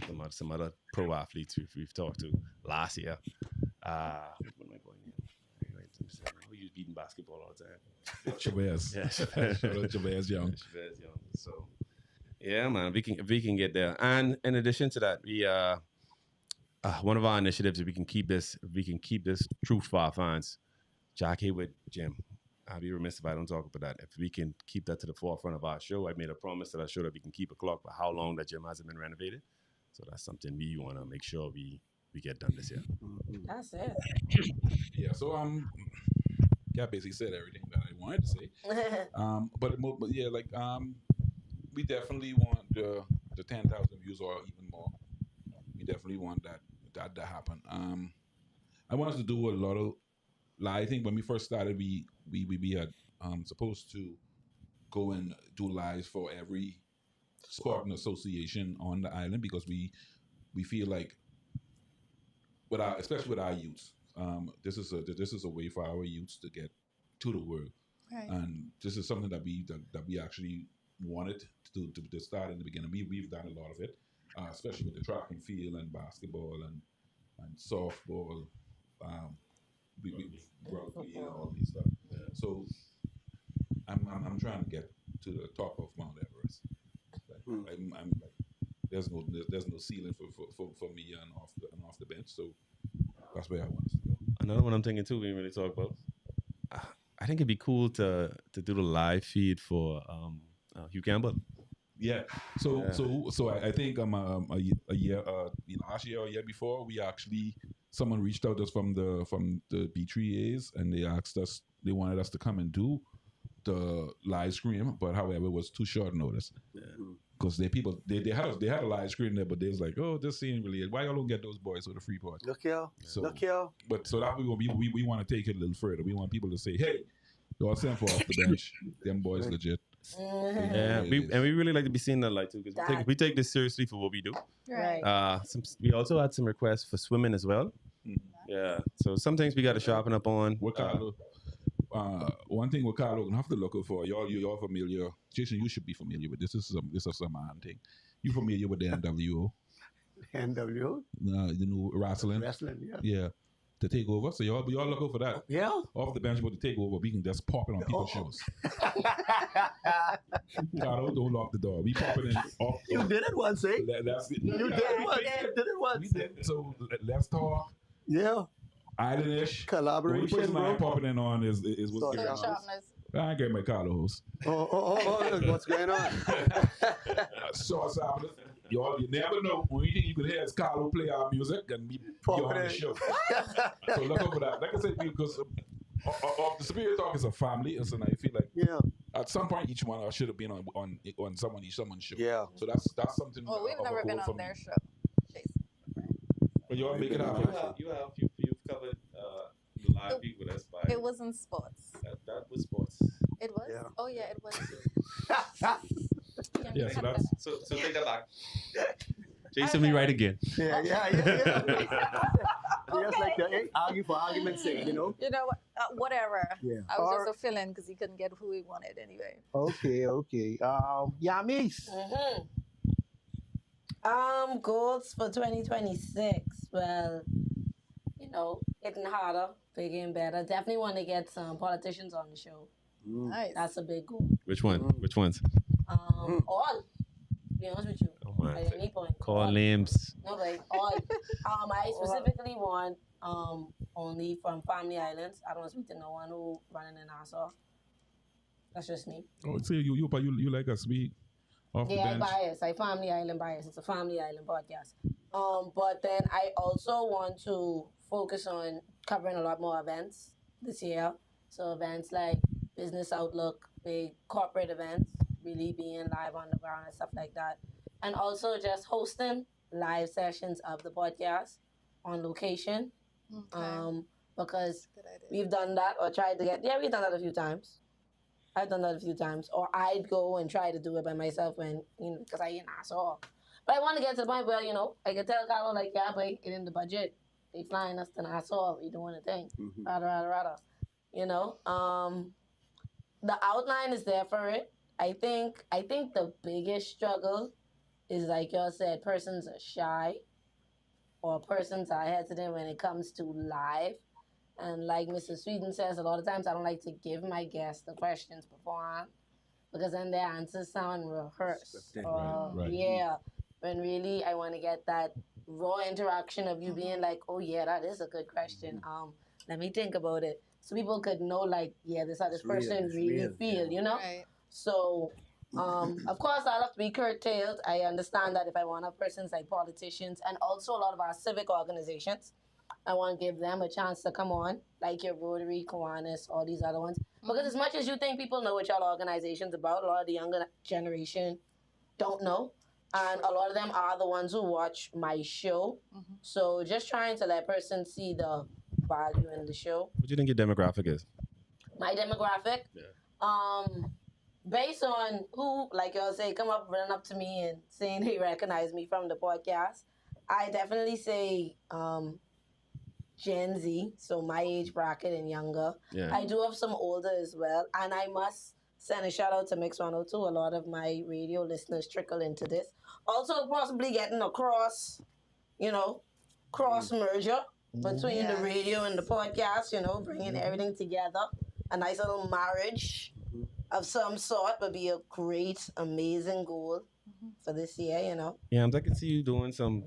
and some other pro athletes we've talked to last year. What am I going here? Who you beating basketball all the time? Chavez. Yeah, Shout out Chavez Young. Chavez Young. So yeah, man, we can get there. And in addition to that, we one of our initiatives, if we can keep this truth for our fans, Jack Hayward Gym. I'd be remiss if I don't talk about that. If we can keep that to the forefront of our show, I made a promise that I showed that we can keep a clock for how long that gym hasn't been renovated. So that's something we want to make sure we get done this year. That's it. Yeah. So Gab basically said everything that I wanted to say. But yeah, like we definitely want the 10,000 views or even more. We definitely want that to happen. I want us to do a lot of. Like, I think when we first started, we had supposed to go and do lives for every sporting association on the island because we feel like especially with our youths, this is a way for our youths to get to the world, Right. and this is something that we actually wanted to start in the beginning. We've done a lot of it, especially with the track and field and basketball and softball. We rugby and all these stuff. So I'm trying to get to the top of Mount Everest. Like, I'm like, there's no ceiling for me and off the bench. So that's where I want us to go. Another one I'm thinking too, we didn't really talk about. I think it'd be cool to do the live feed for Hugh Campbell. Yeah. So I think a year last year or year before, we actually someone reached out to us from the B3As and they wanted us to come and do the live stream, but however it was too short notice. Because they had a live screen there, but they was like, oh, this ain't really why y'all don't get those boys with a free part. Look here. So, Look here. But so that we want to take it a little further. We want people to say, hey, y'all sent for off the bench. Them boys legit. Yeah, we really like to be seen in that light too because we take this seriously for what we do. Right. We also had some requests for swimming as well. Yeah, so some things we got to sharpen up on. One thing with Carlo, you have to look out for y'all familiar. Jason, you should be familiar with this. This is some man thing. You familiar with the NWO? NWO. Wrestling. Wrestling. Yeah. Yeah. To take over. So y'all look out for that. Yeah. Off the bench, but to take over, we can just pop it on people's shows. Carlo, don't lock the door. We pop it in. You did it once, eh? That's it. You did it once. You did it once. We did. So let's talk. Yeah. Islandish. The only Collaboration, person I'm bro. popping in on is what's Sword going Sword on. sharpness. I get my Carlo host. What's going on? So Sabbath. You never know. Only thing you can hear is Carlo play our music and be on the show. So look over that. Like I said, because the Spirit Talk is a family, and so I feel like Yeah. at some point each one should have been on someone's show. Yeah. So that's something. Well, we've of a never been goal for on me. their show. Jason. But you all make it You happen. you've covered the live beat with us by It was in sports. that was sports. It was? Yeah. Oh, yeah, it was. Yeah, so that's So take that back. Jason, we right again. Yeah. Just like the argue for argument's sake, you know? You know what? Whatever. Yeah. I was just a fill-in because he couldn't get who he wanted anyway. Okay. Yamis. Goals for 2026. Well, getting harder, bigger and better. Definitely want to get some politicians on the show. Nice. That's a big goal. Which one? Which ones? All. To be honest with you. Oh my. At any point. Call All. names. No, like all. I specifically want only from family islands. I don't want to speak to no one who running in Nassau. That's just me. oh, so you like us be off the Yeah, I bench. bias. I family island bias. It's a family island podcast. But then I also want to focus on covering a lot more events this year. So events like Business Outlook, big corporate events, really being live on the ground and stuff like that. And also just hosting live sessions of the podcast on location. Okay. Because Good idea. we've done that or tried to we've done that a few times. I've done that a few times. Or I'd go and try to do it by myself when, because I ain't Nassau. But I want to get to the point where, I can tell Carlo, like, yeah, but it in the budget. They flying us to Nassau. We doing a thing. Rather. The outline is there for it. I think the biggest struggle is, like y'all said, persons are shy or persons are hesitant when it comes to live. And like Mr. Sweden says, a lot of times I don't like to give my guests the questions beforehand because then their answers sound rehearsed. Right. Yeah. When really I want to get that raw interaction of you being like, oh yeah, that is a good question. Let me think about it. So people could know, like, yeah, this is how this person really feel, Right. So, of course, I'll have to be curtailed. I understand that if I want to have persons like politicians and also a lot of our civic organizations, I want to give them a chance to come on, like your Rotary, Kiwanis, all these other ones. Because as much as you think people know what y'all organization's about, a lot of the younger generation don't know. And a lot of them are the ones who watch my show. So just trying to let persons see the value in the show. What do you think your demographic is? My demographic, based on who, like y'all say, running up to me and saying they recognize me from the podcast, I definitely say Gen Z, so my age bracket and younger. Yeah. I do have some older as well, and I must send a shout out to Mix 102. A lot of my radio listeners trickle into this. Also, possibly getting a cross merger between the radio and the podcast, bringing everything together. A nice little marriage of some sort would be a great, amazing goal for this year, Yeah, I can see you doing some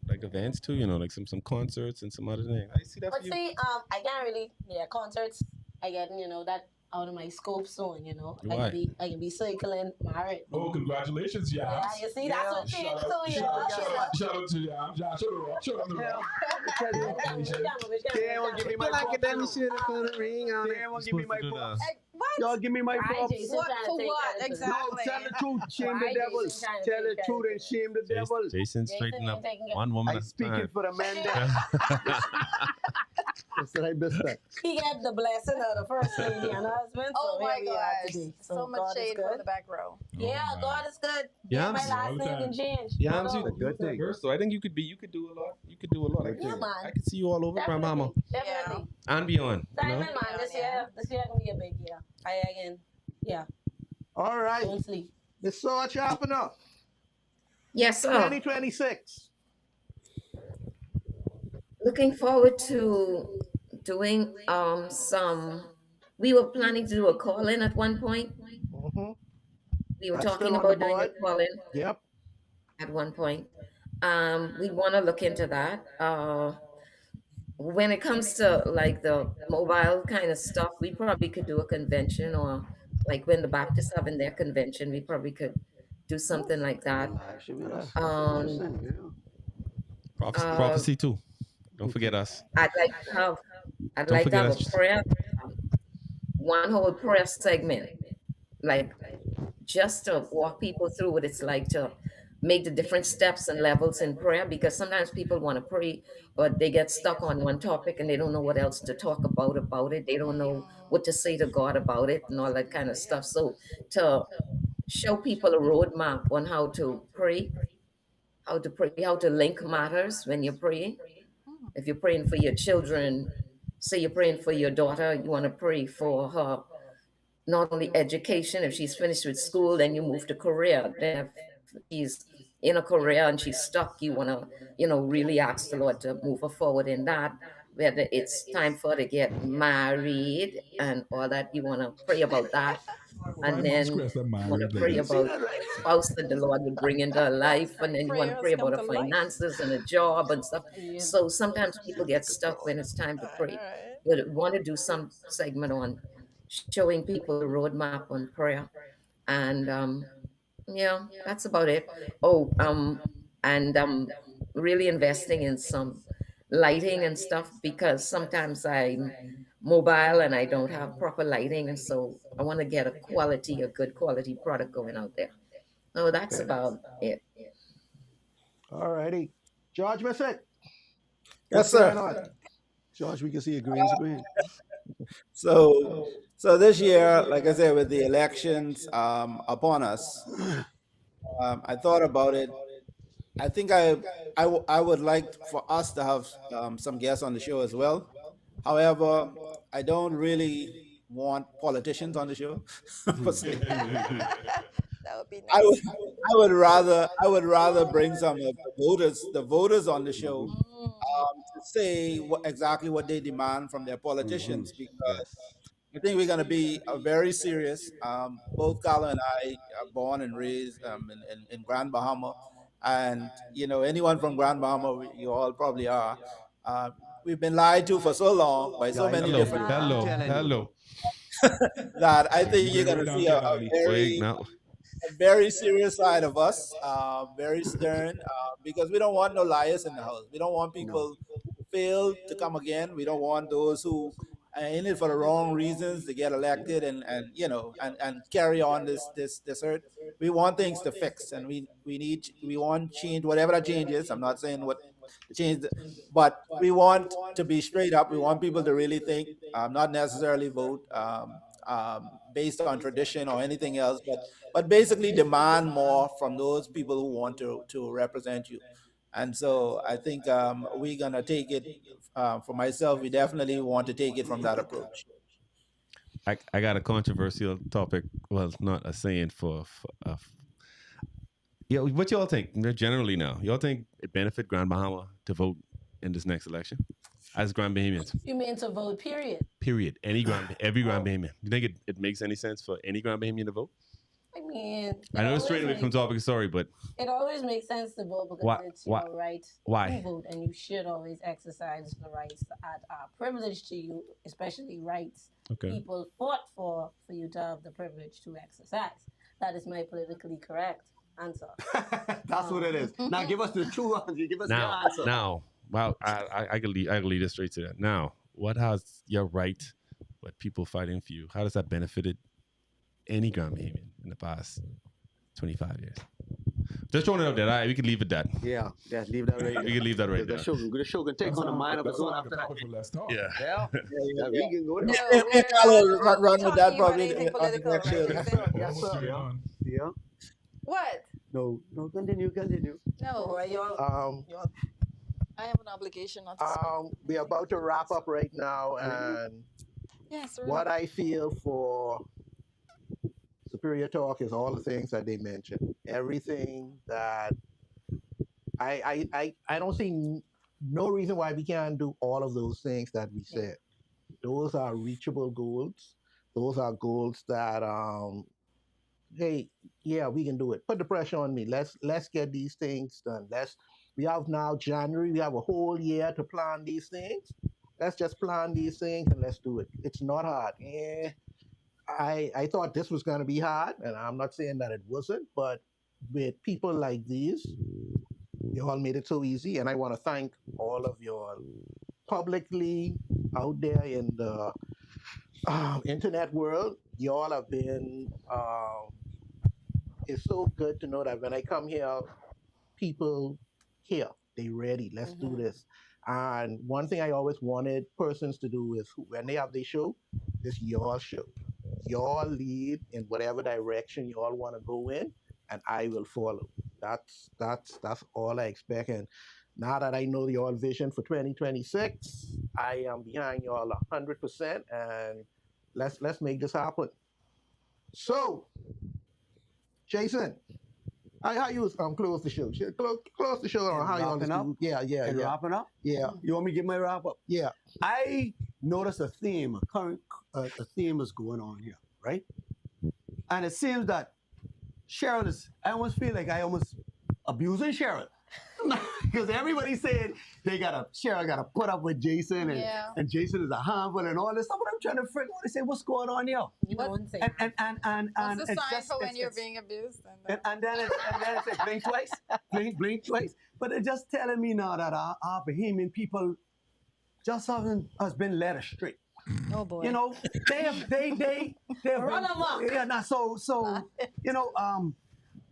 like events too, like some concerts and some other things. I see that But for you. see, I can't really, concerts, I get, that out of my scope soon, Why? I can be circling married. Oh, congratulations, Yeah, Yams. you see, that's what Shout things out, do, shout out to Yams. Shout out to Rock. They won't give me my props. They won't give me my props. Y'all give me my props. What for what No, exactly? tell the truth, shame the Why devil. Jason trying to Tell the take truth credit? and shame the devil. Jason straighten up ain't taking one woman I at a speaking time. for the man there. That's what I missed that. He got the blessing of the first lady and husband. Oh so my here we are gosh. today. So much God is shade good. from the back row. Yeah, Oh, God is good. Yeah, My I'm last all the name time. can change. Yeah, Hold I'm on. seeing Good thing. first, so I think you could do a lot. You could do a lot. Yeah, man. I could see you all over Grand Mama Definitely. and beyond. Diamond, man. This Yeah. year gonna be a big year. All right. Don't sleep. It's so chopping up. Yes, sir. 2026. Looking forward to doing some. We were planning to do a call-in at one point. Mhm. We were That's talking still on about the doing a board. call-in Yep. at one point. We want to look into that. when it comes to like the mobile kind of stuff, we probably could do a convention, or like when the Baptists having their convention, we probably could do something like that. Live should be that's Um, interesting. Yeah. uh, Prophecy too. Don't forget us. I'd like to have, I'd Don't like to forget have a us. prayer, one whole prayer segment, like just to walk people through what it's like to make the different steps and levels in prayer, because sometimes people want to pray but they get stuck on one topic and they don't know what else to talk about it. They don't know what to say to God about it and all that kind of stuff. So to show people a roadmap on how to link matters when you're praying. If you're praying for your children, say you're praying for your daughter, you want to pray for her not only education. If she's finished with school, then you move to career. Then if she's in a career and she's stuck, you want to, really ask the Lord to move her forward in that. Whether it's time for her to get married and all that, you want to pray about that. Why And mom then stress I'm you want to married like pray this? See about that, right? spouse that the Lord will bring into her life. And then you want to Prayers pray come about to her life. finances and a job and stuff. Yeah. So sometimes people get stuck when it's time to pray. Alright. But I want to do some segment on showing people the roadmap on prayer. And yeah, that's about it. Oh, and really investing in some lighting and stuff, because sometimes I'm mobile and I don't have proper lighting, and so I want to get a good quality product going out there. So that's Okay. about it. All righty. George Messick, Yes, what's going sir. on? George, we can see your green screen. So this year, like I said, with the elections upon us, I thought about it. I think I would like for us to have some guests on the show as well. However, I don't really want politicians on the show per se. That would be I would nice. I would rather bring some of the voters on the show Mm. to say exactly what they demand from their Mm-hmm. politicians, because Yes. I think we're going to be very serious. Both Carla and I are born and raised in Grand Bahama, and anyone from Grand Bahama, you all probably are. Uh, we've been lied to for so long by so Guys, many Hello. different I'm Wow. Hello. telling you. Hello. that I think you're Bring going it to down, see Kid Ali. Wait now. a very serious side of us, very stern, because we don't want no liars in the house. We don't want No. people who fail to come again. We don't want those who are in it for the wrong reasons to get elected and carry on this hurt. We want things to fix, and we want change, whatever that change is. I'm not saying what the change, but we want to be straight up. We want people to really think, not necessarily vote based on tradition or anything else, but basically demand more from those people who want to represent you. And so I think we're gonna take it. For myself, we definitely want to take it from that approach. I got a controversial topic. Well, not a saying yeah. What y'all think generally now? Y'all think it benefit Grand Bahama to vote in this next election as Grand Bahamians? You mean to vote, period? Period. Every Grand Bahamian. You think it makes any sense for any Grand Bahamian to vote? I mean, I know it's always straight away from makes- topic. Sorry, but it always makes sense to vote because Why- it's why- your right why? to vote, and you should always exercise the rights that are privileged to you, especially rights okay. people fought for you to have the privilege to exercise. That is my politically correct answer. That's what it is. Now give us the true answer. Give us your answer. Now, wow, I can lead us straight to that. Now, what has your right, what people fighting for you, how does that benefited any Grand Bahamian in the past 25 years? Just throwing it out there. We could leave it that. Yeah, leave that right We can leave that right there. there. The show can take on the mind of its own That's after that. topic for Let's Talk. Yeah. Yeah, we can go there. No, Me we're and Carlo not run with that talking about probably anything on the political, next right, show. Jason? Yes, What's sir. going on? Yeah. What? No, continue. No, Um, I have an obligation not to speak. we're about to wrap up right now, and Yes, we're what not- I feel for Superior Talk is all the things that they mentioned. Everything that I don't see no reason why we can't do all of those things that we said. Those are reachable goals. Those are goals that hey, yeah, we can do it. Put the pressure on me. Let's get these things done. We have now January. We have a whole year to plan these things. Let's just plan these things and let's do it. It's not hard. I thought this was going to be hard, and I'm not saying that it wasn't, but with people like these, you all made it so easy. And I want to thank all of you all publicly out there in the internet world. You all have been, it's so good to know that when I come here, people here, they ready. Let's do this. And one thing I always wanted persons to do is when they have their show, it's your show. Y'all lead in whatever direction you all want to go in, and I will follow. That's all I expect. And now that I know your vision for 2026, I am behind y'all 100%, and let's make this happen. So, Jason, how you close the show? Close the show on how you all Wrapping up? do. Yeah. Wrapping up? Yeah. You want me to give my wrap up? Yeah. I noticed a theme, a theme is going on here, right? And it seems that Cheryl is, I almost feel like I almost abusing Cheryl. Because everybody said Cheryl got to put up with Jason and Jason is a harmful and all this stuff. But I'm trying to figure out, I say, what's going on here? You won't say. And What's the it's sign just, for when it's- you're it's- being abused? and then it's like blink twice, blink twice. But it's just telling me now that our Bahamian people just has been led astray. Oh boy. You know, they have Run amok. yeah. Now, so you know,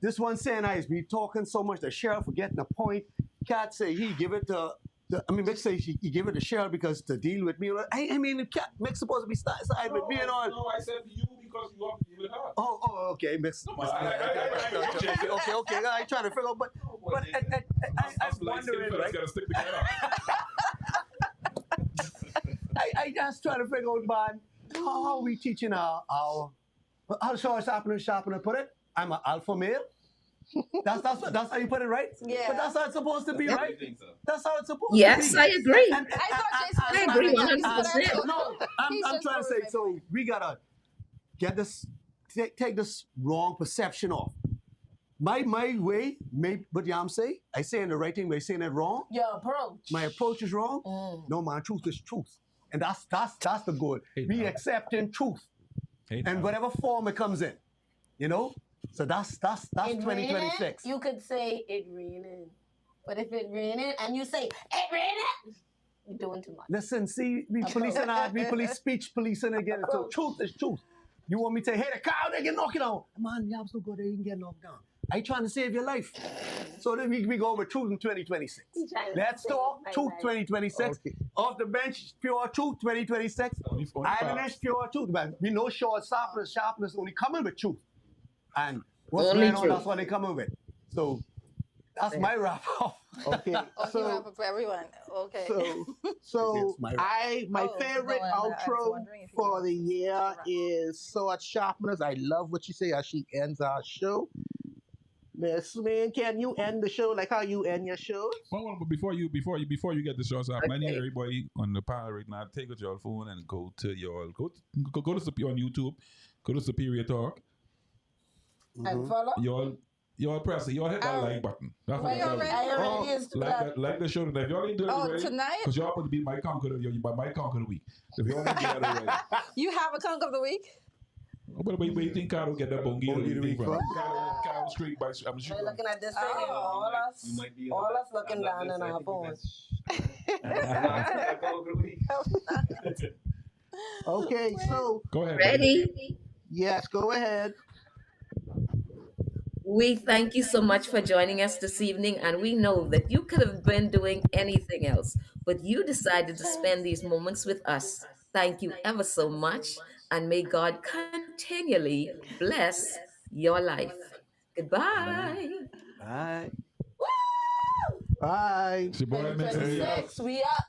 this one saying I be talking so much the sheriff forgetting the point. Cat say he give it to. Mick say he give it to Cheryl because to deal with me. I mean, Cat Mick's supposed to be side with me and all. No, I said you because you have to deal with her. Oh, okay, Miss. Okay. I trying to figure out, but I'm wondering, right? Gotta stick together. I just trying to figure out, man, how are we teaching our how sharpener put it? I'm an alpha male. That's how you put it, right? Yeah. But that's how it's supposed to be, I right? think so. That's how it's supposed Yes, to be. I agree. And- I thought Jason was I agree laughing at 100%. me, so No, he's I'm just trying to say, proving so we gotta get this, take this wrong perception off. My way, but I'm saying, I saying the right thing, but I saying it wrong. Your approach. My approach is wrong. No, man, truth is truth, and that's the goal. We accepting truth, and whatever form it comes in, you know. So that's It 2026. raining, you could say it raining. But if it raining and you say it raining, you're doing too much. Listen, see, we police speech policing again. So truth is truth. You want me to say, hey, the cow, they get knocked down. Man, you have to go there and get knocked down. I trying to save your life. So then we go over truth in 2026. He's trying to Let's save talk my truth life. 2026. Okay. Off the bench, pure truth 2026. Islanders, pure truth. Man, we know short sharpness only coming with truth. And what's Only going on, truth. that's what they coming with. So that's my wrap up. Okay. Oh, you So have it for everyone. Okay. so It's my- my Oh, favorite no, I was outro wondering if you for wanted the to year wrap. is Sword Sharpness. I love what you say as she ends our show. Miss Lynn, can you end the show like how you end your show? Well, but before you get the shots up, I need Okay. everybody on the panel right now take out your phone and go to on YouTube, go to Superior Talk. And follow. Y'all press it. Y'all hit that Oh. like button. That's Well, what you it already- does. I already used to that. Like the show today. If y'all ain't doing it Oh, already, tonight? because y'all supposed to be my conqueror of my conqueror of the week. If y'all ain't do that already, You have a conk of the week? but where you think Carl get that bongi Bongi the the week from? week Carl straight by I'm sure. We're looking at this right here. Oh. All us looking down in our phones. Okay, so Go ahead. buddy. Ready? yes, go ahead. We thank you so much for joining us this evening, and we know that you could have been doing anything else, but you decided to spend these moments with us. Thank you ever so much, and may God continually bless your life. Goodbye. Bye. Bye. It's your boy, Mr. 26, we up.